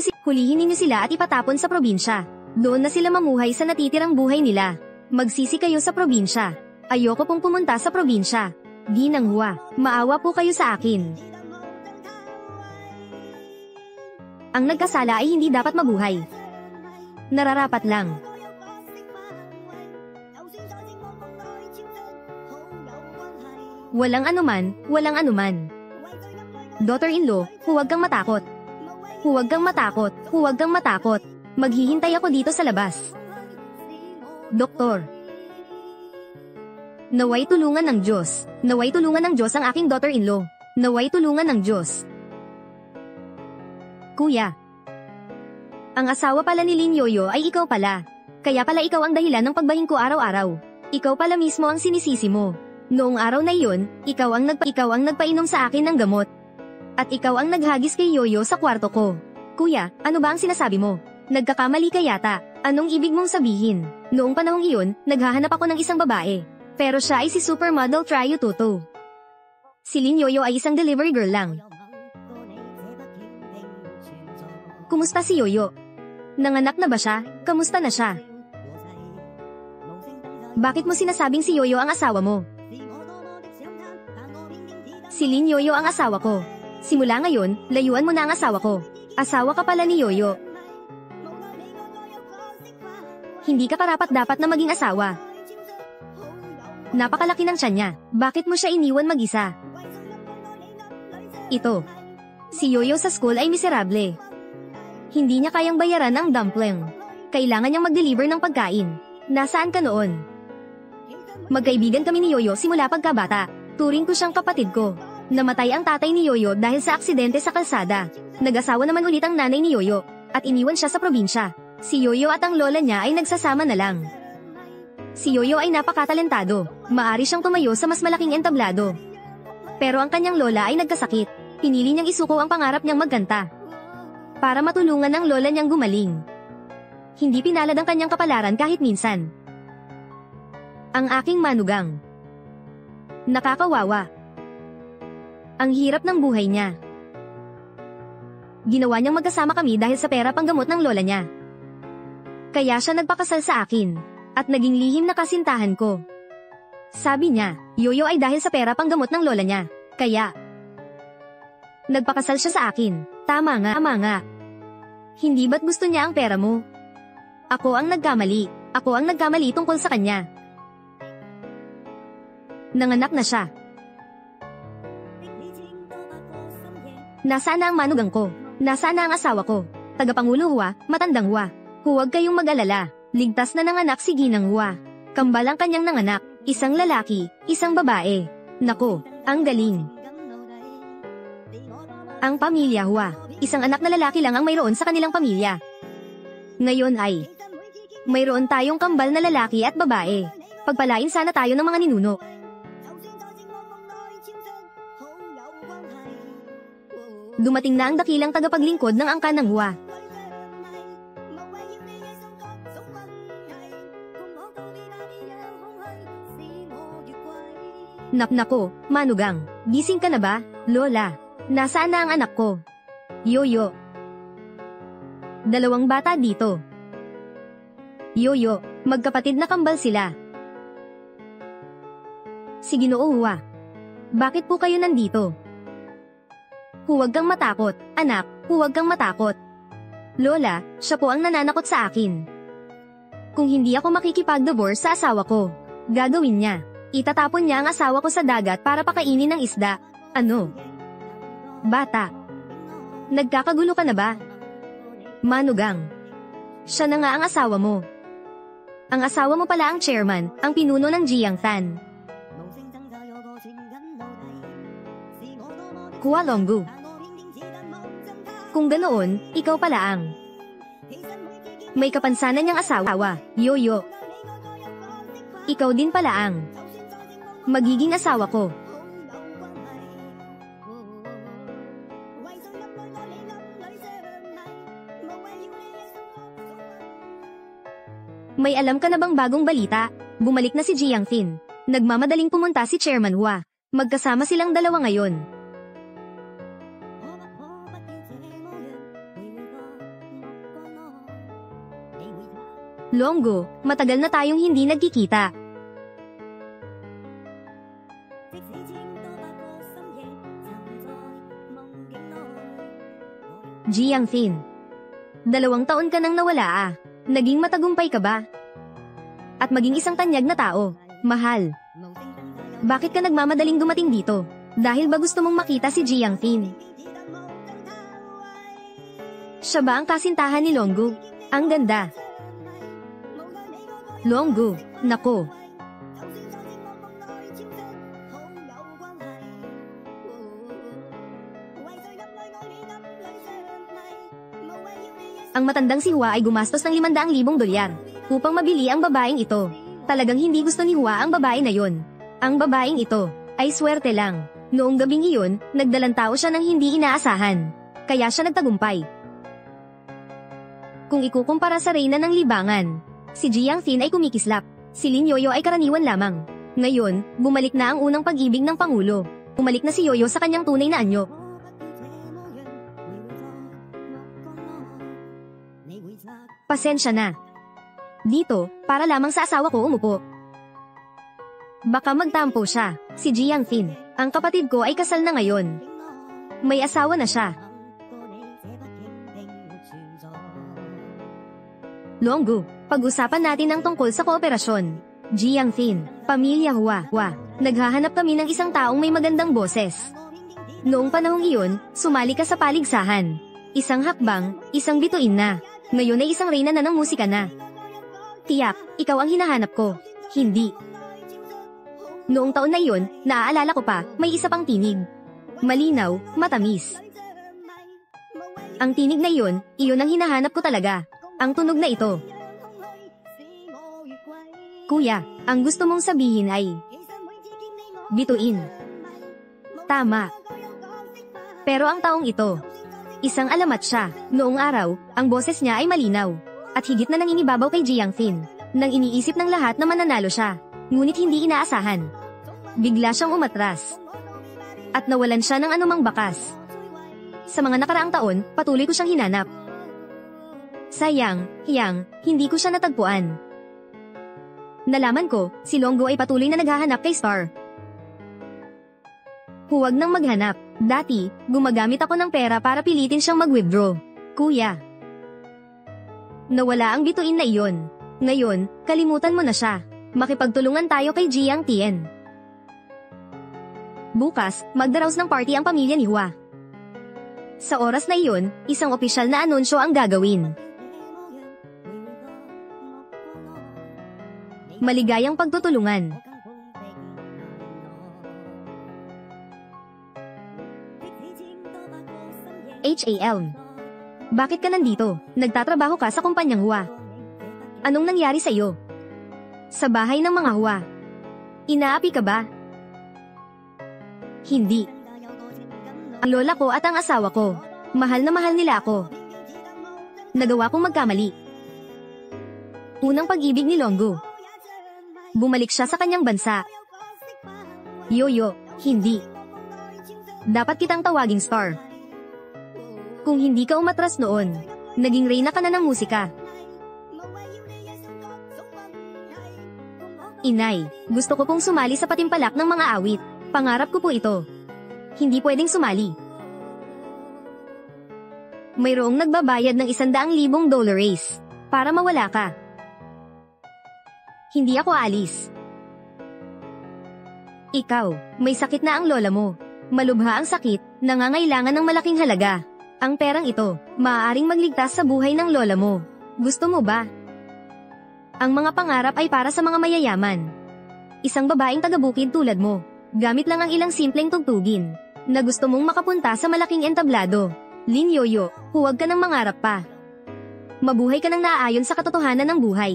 S1: ninyo sila at ipatapon sa probinsya. Doon na sila mamuhay sa natitirang buhay nila. Magsisi kayo sa probinsya. Ayoko pong pumunta sa probinsya. Ginang Hua, maawa po kayo sa akin. Ang nagkasala ay hindi dapat mabuhay. Nararapat lang. Walang anuman, walang anuman. Daughter-in-law, huwag kang matakot. Huwag kang matakot, huwag kang matakot. Maghihintay ako dito sa labas. Doktor. Naway tulungan ng Diyos. Naway tulungan ng Diyos ang aking daughter-in-law. Naway tulungan ng Diyos. Kuya. Ang asawa pala ni Lin Yoyo ay ikaw pala. Kaya pala ikaw ang dahilan ng pagbahing ko araw-araw. Ikaw pala mismo ang sinisisi mo. Noong araw na iyon, ikaw ang nagpainom sa akin ng gamot. At ikaw ang naghagis kay Yoyo sa kwarto ko. Kuya, ano ba ang sinasabi mo? Nagkakamali ka yata. Anong ibig mong sabihin? Noong panahong iyon, naghahanap ako ng isang babae. Pero siya ay si supermodel Tryo Toto. Si Lin Yoyo ay isang delivery girl lang. Kumusta si Yoyo? Nanganak na ba siya? Kamusta na siya? Bakit mo sinasabing si Yoyo ang asawa mo? Si Lin Yoyo ang asawa ko. Simula ngayon, layuan mo na ang asawa ko. Asawa ka pala ni Yoyo. Hindi ka karapat-dapat na maging asawa. Napakalaki ng tiyan niya. Bakit mo siya iniwan mag-isa? Ito. Si Yoyo sa school ay miserable. Hindi niya kayang bayaran ang dumpling. Kailangan niyang mag-deliver ng pagkain. Nasaan ka noon? Magkaibigan kami ni Yoyo simula pagkabata. Turing ko siyang kapatid ko. Namatay ang tatay ni Yoyo dahil sa aksidente sa kalsada. Nag-asawa naman ulit ang nanay ni Yoyo at iniwan siya sa probinsya. Si Yoyo at ang lola niya ay nagsasama na lang. Si Yoyo ay napakatalentado. Maari siyang tumayo sa mas malaking entablado. Pero ang kanyang lola ay nagkasakit. Pinili niyang isuko ang pangarap niyang magkanta. Para matulungan ang lola niyang gumaling. Hindi pinalad ang kanyang kapalaran kahit minsan. Ang aking manugang. Nakakawawa. Ang hirap ng buhay niya. Ginawa niyang magkasama kami dahil sa pera panggamot ng lola niya. Kaya siya nagpakasal sa akin. At naging lihim na kasintahan ko. Sabi niya, Yoyo ay dahil sa pera panggamot ng lola niya. Kaya nagpakasal siya sa akin. Tama nga. Hindi ba't gusto niya ang pera mo? Ako ang nagkamali. Ako ang nagkamali tungkol sa kanya. Nanganak na siya. Nasaan na ang manugang ko? Nasaan na ang asawa ko? Tagapangulo Hua, matandang Hua. Huwag kayong mag-alala. Ligtas na nanganak si Ginang Hua. Kambal ang kanyang nanganak. Isang lalaki, isang babae. Nako, ang galing. Ang pamilya Hua. Isang anak na lalaki lang ang mayroon sa kanilang pamilya. Ngayon ay mayroon tayong kambal na lalaki at babae. Pagpalain sana tayo ng mga ninuno. Dumating na ang dakilang tagapaglingkod ng angkan ng Hua. Nako, manugang, gising ka na ba? Lola, nasaan na ang anak ko? Yoyo. Dalawang bata dito. Yoyo, magkapatid na kambal sila. Si Ginoo Hua. Bakit po kayo nandito? Huwag kang matakot, anak, huwag kang matakot. Lola, siya po ang nananakot sa akin. Kung hindi ako makikipag-divorce sa asawa ko, gagawin niya. Itatapon niya ang asawa ko sa dagat para pakainin ng isda. Ano? Bata. Nagkakagulo ka na ba? Manugang. Siya na nga ang asawa mo. Ang asawa mo pala ang chairman, ang pinuno ng Jiangtan. Kualonggu. Kung ganoon, ikaw pala ang may kapansanan niyang asawa, Yoyo. Ikaw din pala ang magiging asawa ko. May alam ka na bang bagong balita? Bumalik na si Jiangtin. Nagmamadaling pumunta si Chairman Hua. Magkasama silang dalawa ngayon. Longgo, matagal na tayong hindi nagkikita. Jiang Thin. 2 taon ka nang nawala ah. Naging matagumpay ka ba? At maging isang tanyag na tao. Mahal. Bakit ka nagmamadaling dumating dito? Dahil ba gusto mong makita si Jiang Thin? Siya ba ang kasintahan ni Longgu? Ang ganda. Longgu, nako. Ang matandang si Hua ay gumastos ng 500,000 dolyar upang mabili ang babaeng ito. Talagang hindi gusto ni Hua ang babae na yon. Ang babaeng ito ay swerte lang. Noong gabing iyon, nagdalang tao siya ng hindi inaasahan. Kaya siya nagtagumpay. Kung ikukumpara sa reyna ng libangan, si Jiang Thin ay kumikislap. Si Lin Yoyo ay karaniwan lamang. Ngayon, bumalik na ang unang pag-ibig ng Pangulo. Bumalik na si Yoyo sa kanyang tunay na anyo. Pasensya na. Dito, para lamang sa asawa ko umupo. Baka magtampo siya, si Jiang Thin. Ang kapatid ko ay kasal na ngayon. May asawa na siya. Longgu, pag-usapan natin ang tungkol sa kooperasyon. Jiang Thin, pamilya Hua. Naghahanap kami ng isang taong may magandang boses. Noong panahong iyon, sumali ka sa paligsahan. Isang hakbang, isang bituin na. Ngayon ay isang reyna na ng musika na. Tiyak, ikaw ang hinahanap ko. Hindi. Noong taon na iyon, naaalala ko pa, may isa pang tinig. Malinaw, matamis. Ang tinig na iyon ang hinahanap ko talaga. Ang tunog na ito. Kuya, ang gusto mong sabihin ay bituin. Tama. Pero ang taong ito, isang alamat siya. Noong araw, ang boses niya ay malinaw. At higit na nangingibabaw kay Jiang Thin. Nang iniisip ng lahat na mananalo siya. Ngunit hindi inaasahan. Bigla siyang umatras. At nawalan siya ng anumang bakas. Sa mga nakaraang taon, patuloy ko siyang hinanap. Sayang, hindi ko siya natagpuan. Nalaman ko, si Longgu ay patuloy na naghahanap kay Star. Huwag nang maghanap. Dati, gumagamit ako ng pera para pilitin siyang mag-withdraw. Kuya. Nawala ang bituin na iyon. Ngayon, kalimutan mo na siya. Makipagtulungan tayo kay Jiang Tien. Bukas, magdaraos ng party ang pamilya ni Hua. Sa oras na iyon, isang opisyal na anunsyo ang gagawin. Maligayang pagtutulungan. HAL. Bakit ka nandito? Nagtatrabaho ka sa kumpanyang Hua. Anong nangyari sa iyo? Sa bahay ng mga Hua. Inaapi ka ba? Hindi. Ang lola ko at ang asawa ko. Mahal na mahal nila ako. Nagawa kong magkamali. Unang pag-ibig ni Longgu. Bumalik siya sa kanyang bansa. Yoyo, hindi. Dapat kitang tawaging Star. Kung hindi ka umatras noon, naging reyna ka na ng musika. Inay, gusto ko pong sumali sa patimpalak ng mga awit. Pangarap ko po ito. Hindi pwedeng sumali. Mayroong nagbabayad ng $100,000 para mawala ka. Hindi ako alis. Ikaw, may sakit na ang lola mo. Malubha ang sakit, nangangailangan ng malaking halaga. Ang perang ito, maaaring magligtas sa buhay ng lola mo. Gusto mo ba? Ang mga pangarap ay para sa mga mayayaman. Isang babaeng taga-bukid tulad mo, gamit lang ang ilang simpleng tugtugin, na gusto mong makapunta sa malaking entablado. Lin Yoyo, huwag ka nang mangarap pa. Mabuhay ka nang naaayon sa katotohanan ng buhay.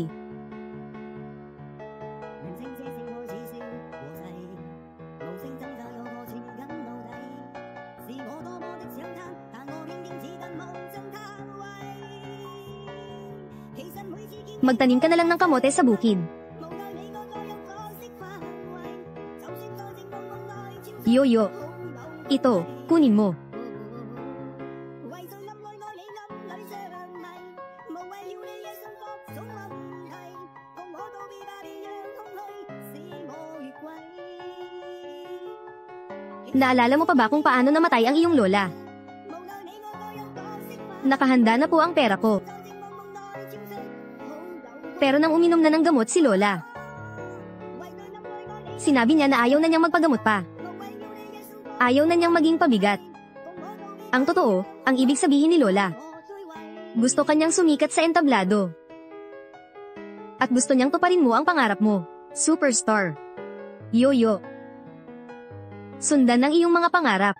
S1: Magtanim ka na lang ng kamote sa bukid. Yoyo. Ito, kunin mo. Naalala mo pa ba kung paano namatay ang iyong lola? Nakahanda na po ang pera ko. Pero nang uminom na ng gamot si Lola, sinabi niya na ayaw na niyang magpagamot pa. Ayaw na niyang maging pabigat. Ang totoo, ang ibig sabihin ni Lola, gusto kanyang sumikat sa entablado. At gusto niyang tuparin mo ang pangarap mo, superstar. Yoyo. Sundan ang iyong mga pangarap.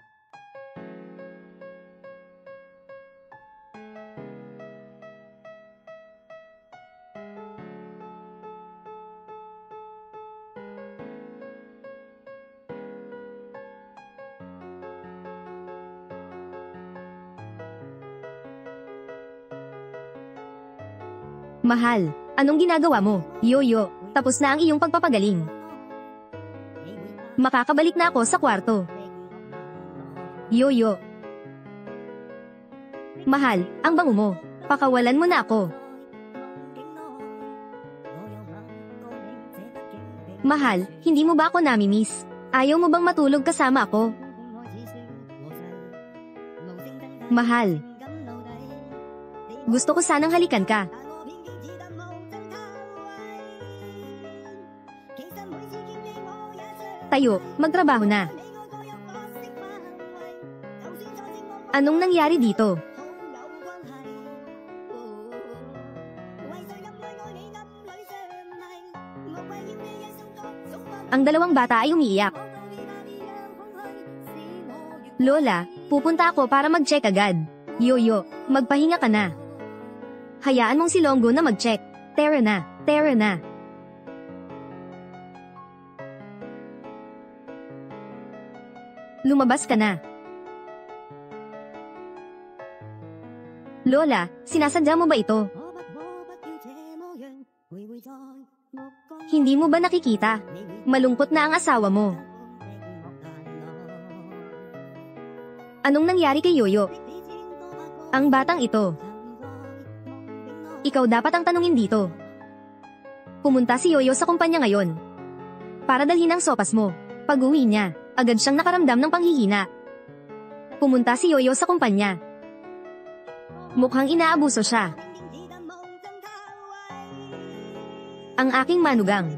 S1: Mahal, anong ginagawa mo? Yoyo, tapos na ang iyong pagpapagaling. Makakabalik na ako sa kwarto. Yoyo. Mahal, ang bango mo. Pakawalan mo na ako. Mahal, hindi mo ba ako namimiss? Ayaw mo bang matulog kasama ako? Mahal. Gusto ko sanang halikan ka. Tayo, magtrabaho na. Anong nangyari dito? Ang dalawang bata ay umiiyak. Lola, pupunta ako para mag-check agad. Yoyo, magpahinga ka na. Hayaan mong si Longgo na mag-check. Tara na, tara na. Lumabas ka na. Lola, sinasadya mo ba ito? Hindi mo ba nakikita? Malungkot na ang asawa mo. Anong nangyari kay Yoyo? Ang batang ito. Ikaw dapat ang tanungin dito. Pumunta si Yoyo sa kumpanya ngayon para dalhin ang sopas mo. Pag-uwi niya, agad siyang nakaramdam ng panghihina. Pumunta si Yoyo sa kumpanya. Mukhang inaabuso siya. Ang aking manugang.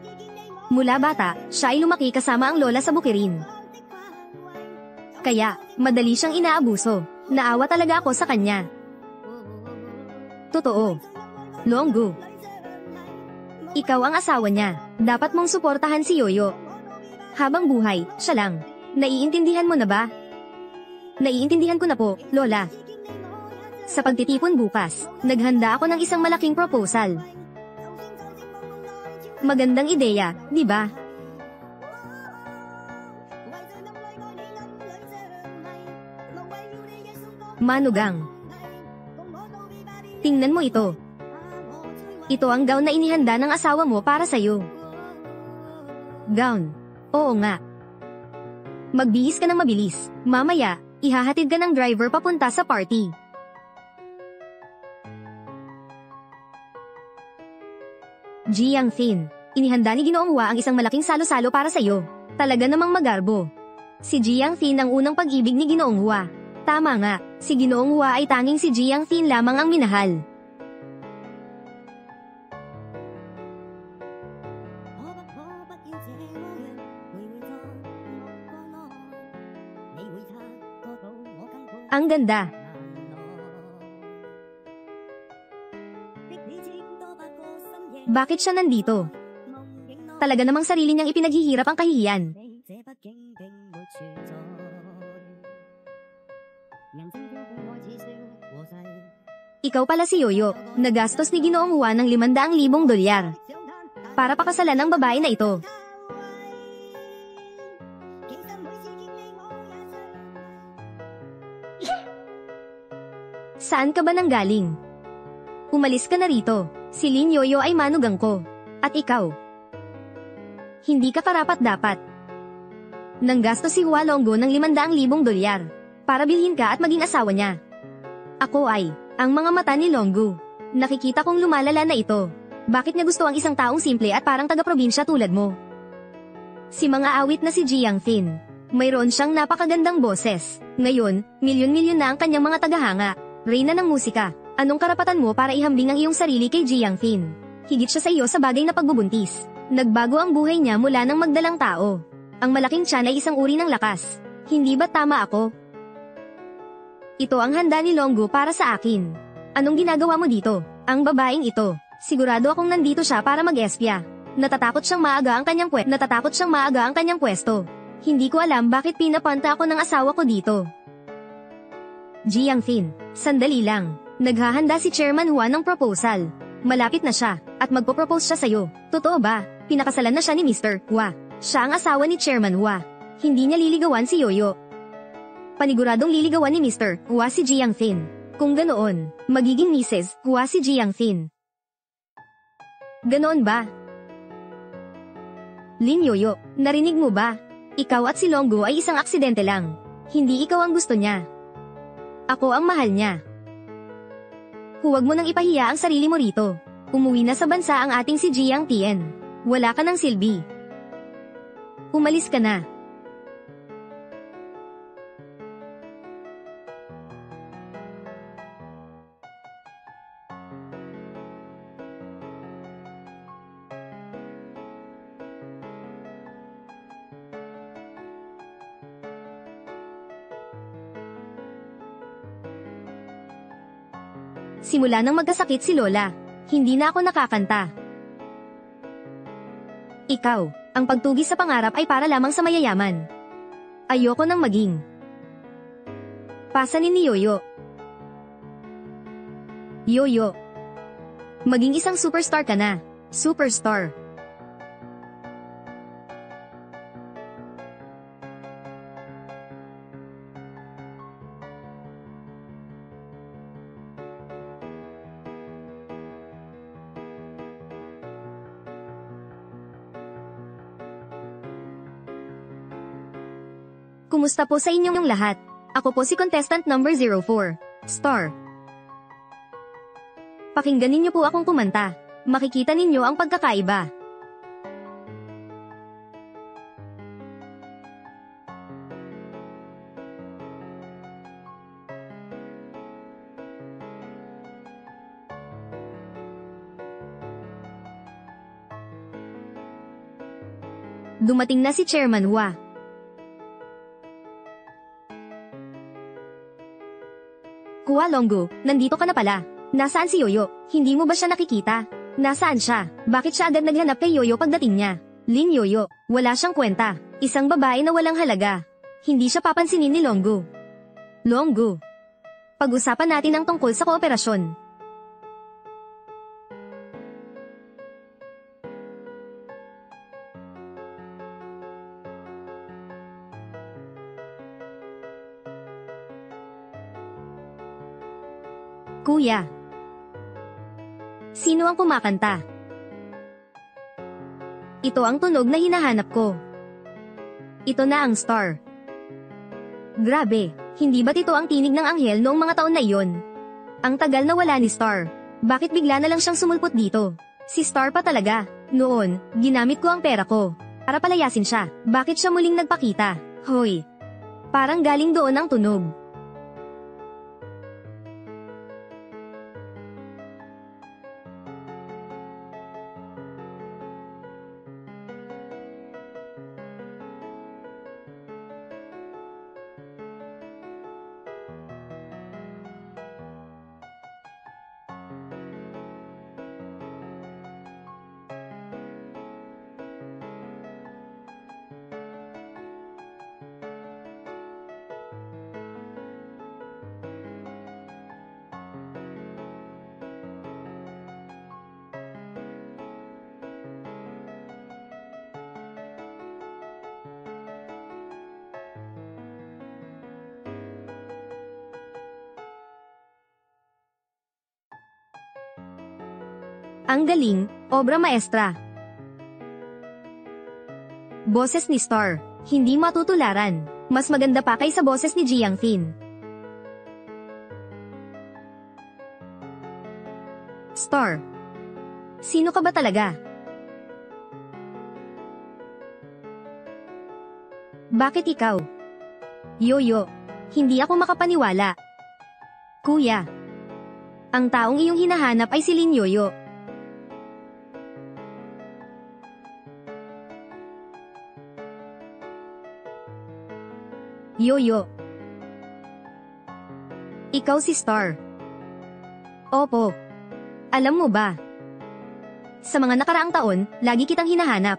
S1: Mula bata, siya ay lumaki kasama ang lola sa bukirin. Kaya, madali siyang inaabuso. Naawa talaga ako sa kanya. Totoo. Longgo. Ikaw ang asawa niya. Dapat mong suportahan si Yoyo. Habang buhay, siya lang. Naiintindihan mo na ba? Naiintindihan ko na po, Lola. Sa pagtitipon bukas, naghanda ako ng isang malaking proposal. Magandang ideya, di ba? Manugang. Tingnan mo ito. Ito ang gown na inihanda ng asawa mo para sa'yo. Gown. Oo nga. Magbihis ka ng mabilis. Mamaya, ihahatid ka ng driver papunta sa party. Jiang Thin. Inihanda ni Ginoong Hua ang isang malaking salo-salo para sa'yo. Talaga namang magarbo. Si Jiang Thin ang unang pag-ibig ni Ginoong Hua. Tama nga, si Ginoong Hua ay tanging si Jiang Thin lamang ang minahal. Ang ganda. Bakit siya nandito? Talaga namang sarili niyang ipinaghihirap ang kahihiyan. Ikaw pala si Yoyo, nagastos ni Ginoong Hua ng $500,000 para pakasalan ng babae na ito. Saan ka ba nanggaling? Umalis ka na rito. Si Lin Yoyo ay manugang ko. At ikaw? Hindi ka karapat-dapat. Nanggastos si Hua Longgo ng $500,000 para bilhin ka at maging asawa niya. Ako ay, ang mga mata ni Longgo. Nakikita kong lumalala na ito. Bakit niya gusto ang isang taong simple at parang taga-probinsya tulad mo? Si mga awit na si Jiang Thin. Mayroon siyang napakagandang boses. Ngayon, milyon-milyon na ang kanyang mga tagahanga. Reyna ng musika, anong karapatan mo para ihambing ang iyong sarili kay Ji Yangfin? Higit siya sa iyo sa bagay na pagbubuntis. Nagbago ang buhay niya mula ng magdalang tao. Ang malaking tiyan ay isang uri ng lakas. Hindi ba tama ako? Ito ang handa ni Longgu para sa akin. Anong ginagawa mo dito? Ang babaeng ito. Sigurado akong nandito siya para mag-espya. Natatakot siyang maaga ang kanyang pwesto. Hindi ko alam bakit pinapunta ako ng asawa ko dito. Ji Yangfin, sandali lang. Naghahanda si Chairman Hua ng proposal. Malapit na siya, at magpo-propose siya sa'yo. Totoo ba? Pinakasalan na siya ni Mr. Hua. Siya ang asawa ni Chairman Hua. Hindi niya liligawan si Yoyo. Paniguradong liligawan ni Mr. Hua si Ji Yangfin. Kung ganoon, magiging Mrs. Hua si Ji Yangfin. Ganoon ba? Lin Yoyo, narinig mo ba? Ikaw at si Longgu ay isang aksidente lang. Hindi ikaw ang gusto niya. Ako ang mahal niya. Huwag mo nang ipahiya ang sarili mo rito. Umuwi na sa bansa ang ating si Ji Yangtian. Wala ka ng silbi. Umalis ka na. Simula nang magkasakit si Lola, hindi na ako nakakanta. Ikaw, ang pagtugis sa pangarap ay para lamang sa mayayaman. Ayoko nang maging pasanin ni Yoyo. Yoyo, maging isang superstar ka na. Superstar. Kumusta po sa inyong lahat? Ako po si contestant number 04, Star. Pakinggan ninyo po akong kumanta. Makikita ninyo ang pagkakaiba. Dumating na si Chairman Hua. Hua Longgu, nandito ka na pala. Nasaan si Yoyo? Hindi mo ba siya nakikita? Nasaan siya? Bakit siya agad naghanap kay Yoyo pagdating niya? Lin Yoyo, wala siyang kwenta. Isang babae na walang halaga. Hindi siya papansinin ni Longgu. Longgu, pag-usapan natin ang tungkol sa kooperasyon. Kuya, sino ang kumakanta? Ito ang tunog na hinahanap ko. Ito na ang Star. Grabe, hindi ba't ito ang tinig ng anghel noong mga taon na iyon? Ang tagal na wala ni Star. Bakit bigla na lang siyang sumulpot dito? Si Star pa talaga. Noon, ginamit ko ang pera ko para palayasin siya. Bakit siya muling nagpakita? Hoy, parang galing doon ang tunog. Ang galing, obra maestra. Boses ni Star, hindi matutularan. Mas maganda pa kaysa boses ni Ji Yangfin. Star, sino ka ba talaga? Bakit ikaw? Yoyo, hindi ako makapaniwala. Kuya, Ang taong iyong hinahanap ay si Lin Yoyo. Yoyo. Ikaw si Star. Opo. Alam mo ba? Sa mga nakaraang taon, lagi kitang hinahanap.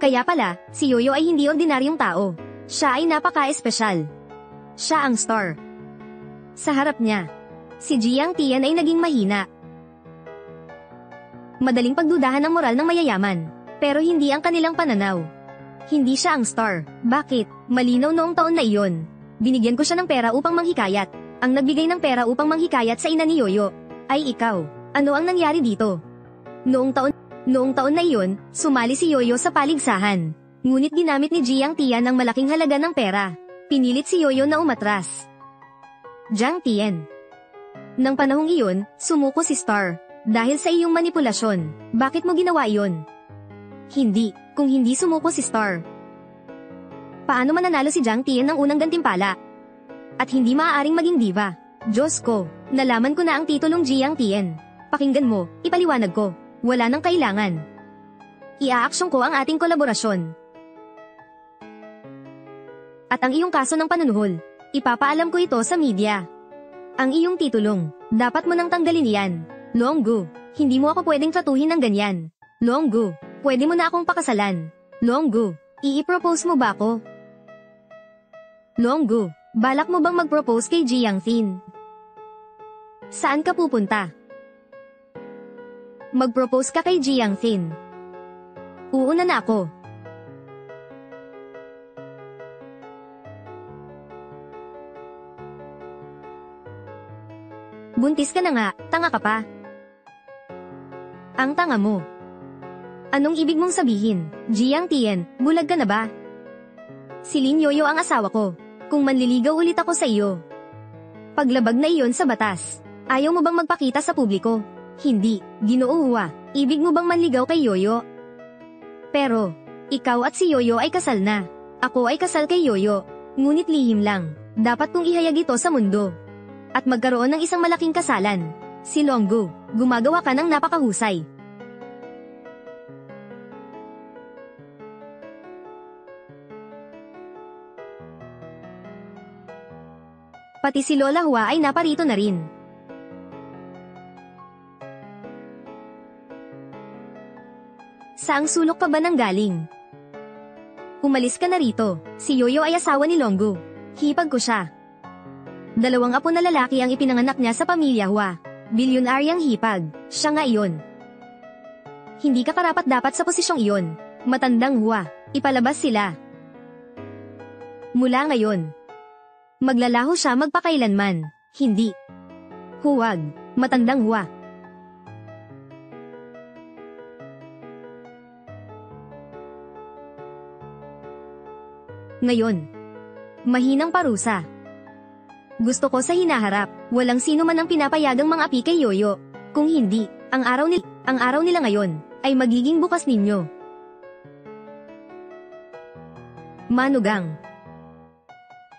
S1: Kaya pala, si Yoyo ay hindi ordinaryong tao. Siya ay napaka-espesyal. Siya ang Star. Sa harap niya, si Jiang Tian ay naging mahina. Madaling pagdudahan ang moral ng mayayaman, pero hindi ang kanilang pananaw. Hindi siya ang Star. Bakit? Malinaw noong taon na iyon. Binigyan ko siya ng pera upang manghikayat. Ang nagbigay ng pera upang manghikayat sa ina ni Yoyo ay ikaw. Ano ang nangyari dito? Noong taon na iyon, sumali si Yoyo sa paligsahan. Ngunit ginamit ni Jiang Tian ang malaking halaga ng pera. Pinilit si Yoyo na umatras. Jiang Tian. Nang panahong iyon, sumuko si Star. Dahil sa iyong manipulasyon. Bakit mo ginawa iyon? Hindi. Kung hindi sumuko si Star. Paano mananalo si Jiang Tian ng unang gantimpala? At hindi maaaring maging diva. Diyos ko, nalaman ko na ang titulong Jiang Tian. Pakinggan mo, ipaliwanag ko. Wala nang kailangan. Iaaksyon ko ang ating kolaborasyon. At ang iyong kaso ng panunuhol, ipapaalam ko ito sa media. Ang iyong titulong, dapat mo nang tanggalin yan. Longgu, hindi mo ako pwedeng tratuhin ng ganyan. Longgu, pwede mo na akong pakasalan. Longgu, ii-propose mo ba ako? Longgu, balak mo bang mag-propose kay Jiang Tian? Saan ka pupunta? Mag-propose ka kay Jiang Tian. Uuna na ako. Buntis ka na nga, tanga ka pa. Ang tanga mo. Anong ibig mong sabihin? Jiang Tian, bulag ka na ba? Si Lin Yoyo ang asawa ko. Kung manliligaw ulit ako sa iyo. Paglabag na iyon sa batas. Ayaw mo bang magpakita sa publiko? Hindi, Ginoo Hua. Ibig mo bang manligaw kay Yoyo? Pero, ikaw at si Yoyo ay kasal na. Ako ay kasal kay Yoyo. Ngunit lihim lang. Dapat kong ihayag ito sa mundo. At magkaroon ng isang malaking kasalan. Si Longgu, gumagawa ka ng napakahusay. Pati si Lola Hua ay naparito na rin. Saang sulok ka ba nang galing? Umalis ka na rito. Si Yoyo ay asawa ni Longgu. Hipag ko siya. 2 apo na lalaki ang ipinanganak niya sa pamilya Hua. Bilyonaryang hipag. Siya nga iyon. Hindi ka karapat-dapat sa posisyong iyon. Matandang Hua. Ipalabas sila. Mula ngayon. Maglalaho siya magpakailanman. Hindi. Huwag. Matandang Hua. Ngayon. Mahinang parusa. Gusto ko sa hinaharap, walang sino man ang pinapayagang mga api kay Yoyo. Kung hindi, ang araw nila ngayon, ay magiging bukas ninyo. Manugang.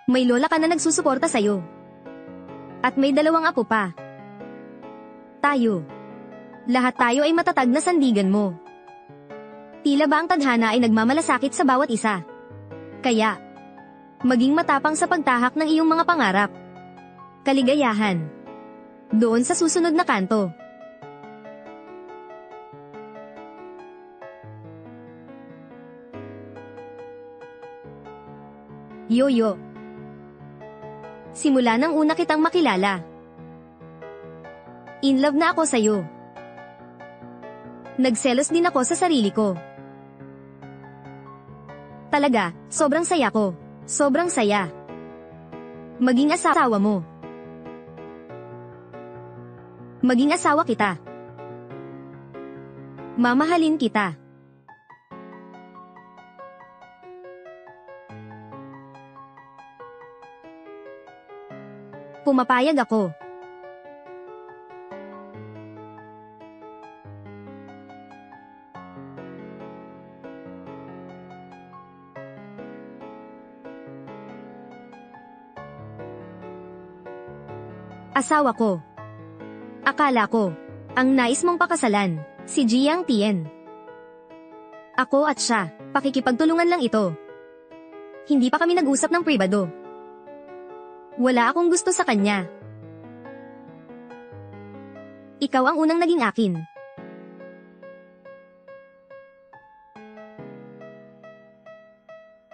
S1: May lola ka na nagsusuporta sa'yo. At may 2 apo pa. Tayo. Lahat tayo ay matatag na sandigan mo. Tila ba ang tadhana ay nagmamalasakit sa bawat isa? Kaya, maging matapang sa pagtahak ng iyong mga pangarap. Kaligayahan. Doon sa susunod na kanto. Yoyo. Simula nang una kitang makilala. In love na ako sa'yo. Nagselos din ako sa sarili ko. Talaga, sobrang saya ko. Sobrang saya. Maging asawa mo. Maging asawa kita. Mamahalin kita. Pumapayag ako. Asawa ko. Akala ko, ang nais mong pakasalan, si Jiang Tian. Ako at siya, pakikipagtulungan lang ito. Hindi pa kami nag-usap ng pribado. Wala akong gusto sa kanya. Ikaw ang unang naging akin.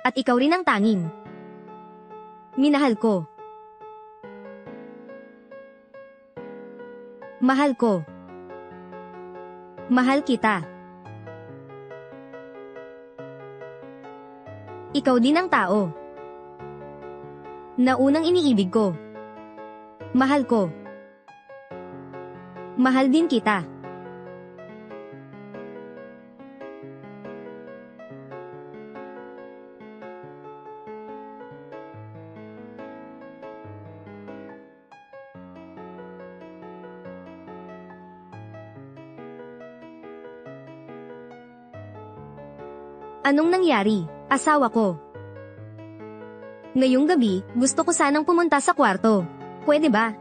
S1: At ikaw rin ang tanging minahal ko. Mahal ko. Mahal kita. Ikaw din ang tao na unang iniibig ko. Mahal ko. Mahal din kita. Anong nangyari, asawa ko? Ngayong gabi, gusto ko sanang pumunta sa kwarto. Pwede ba?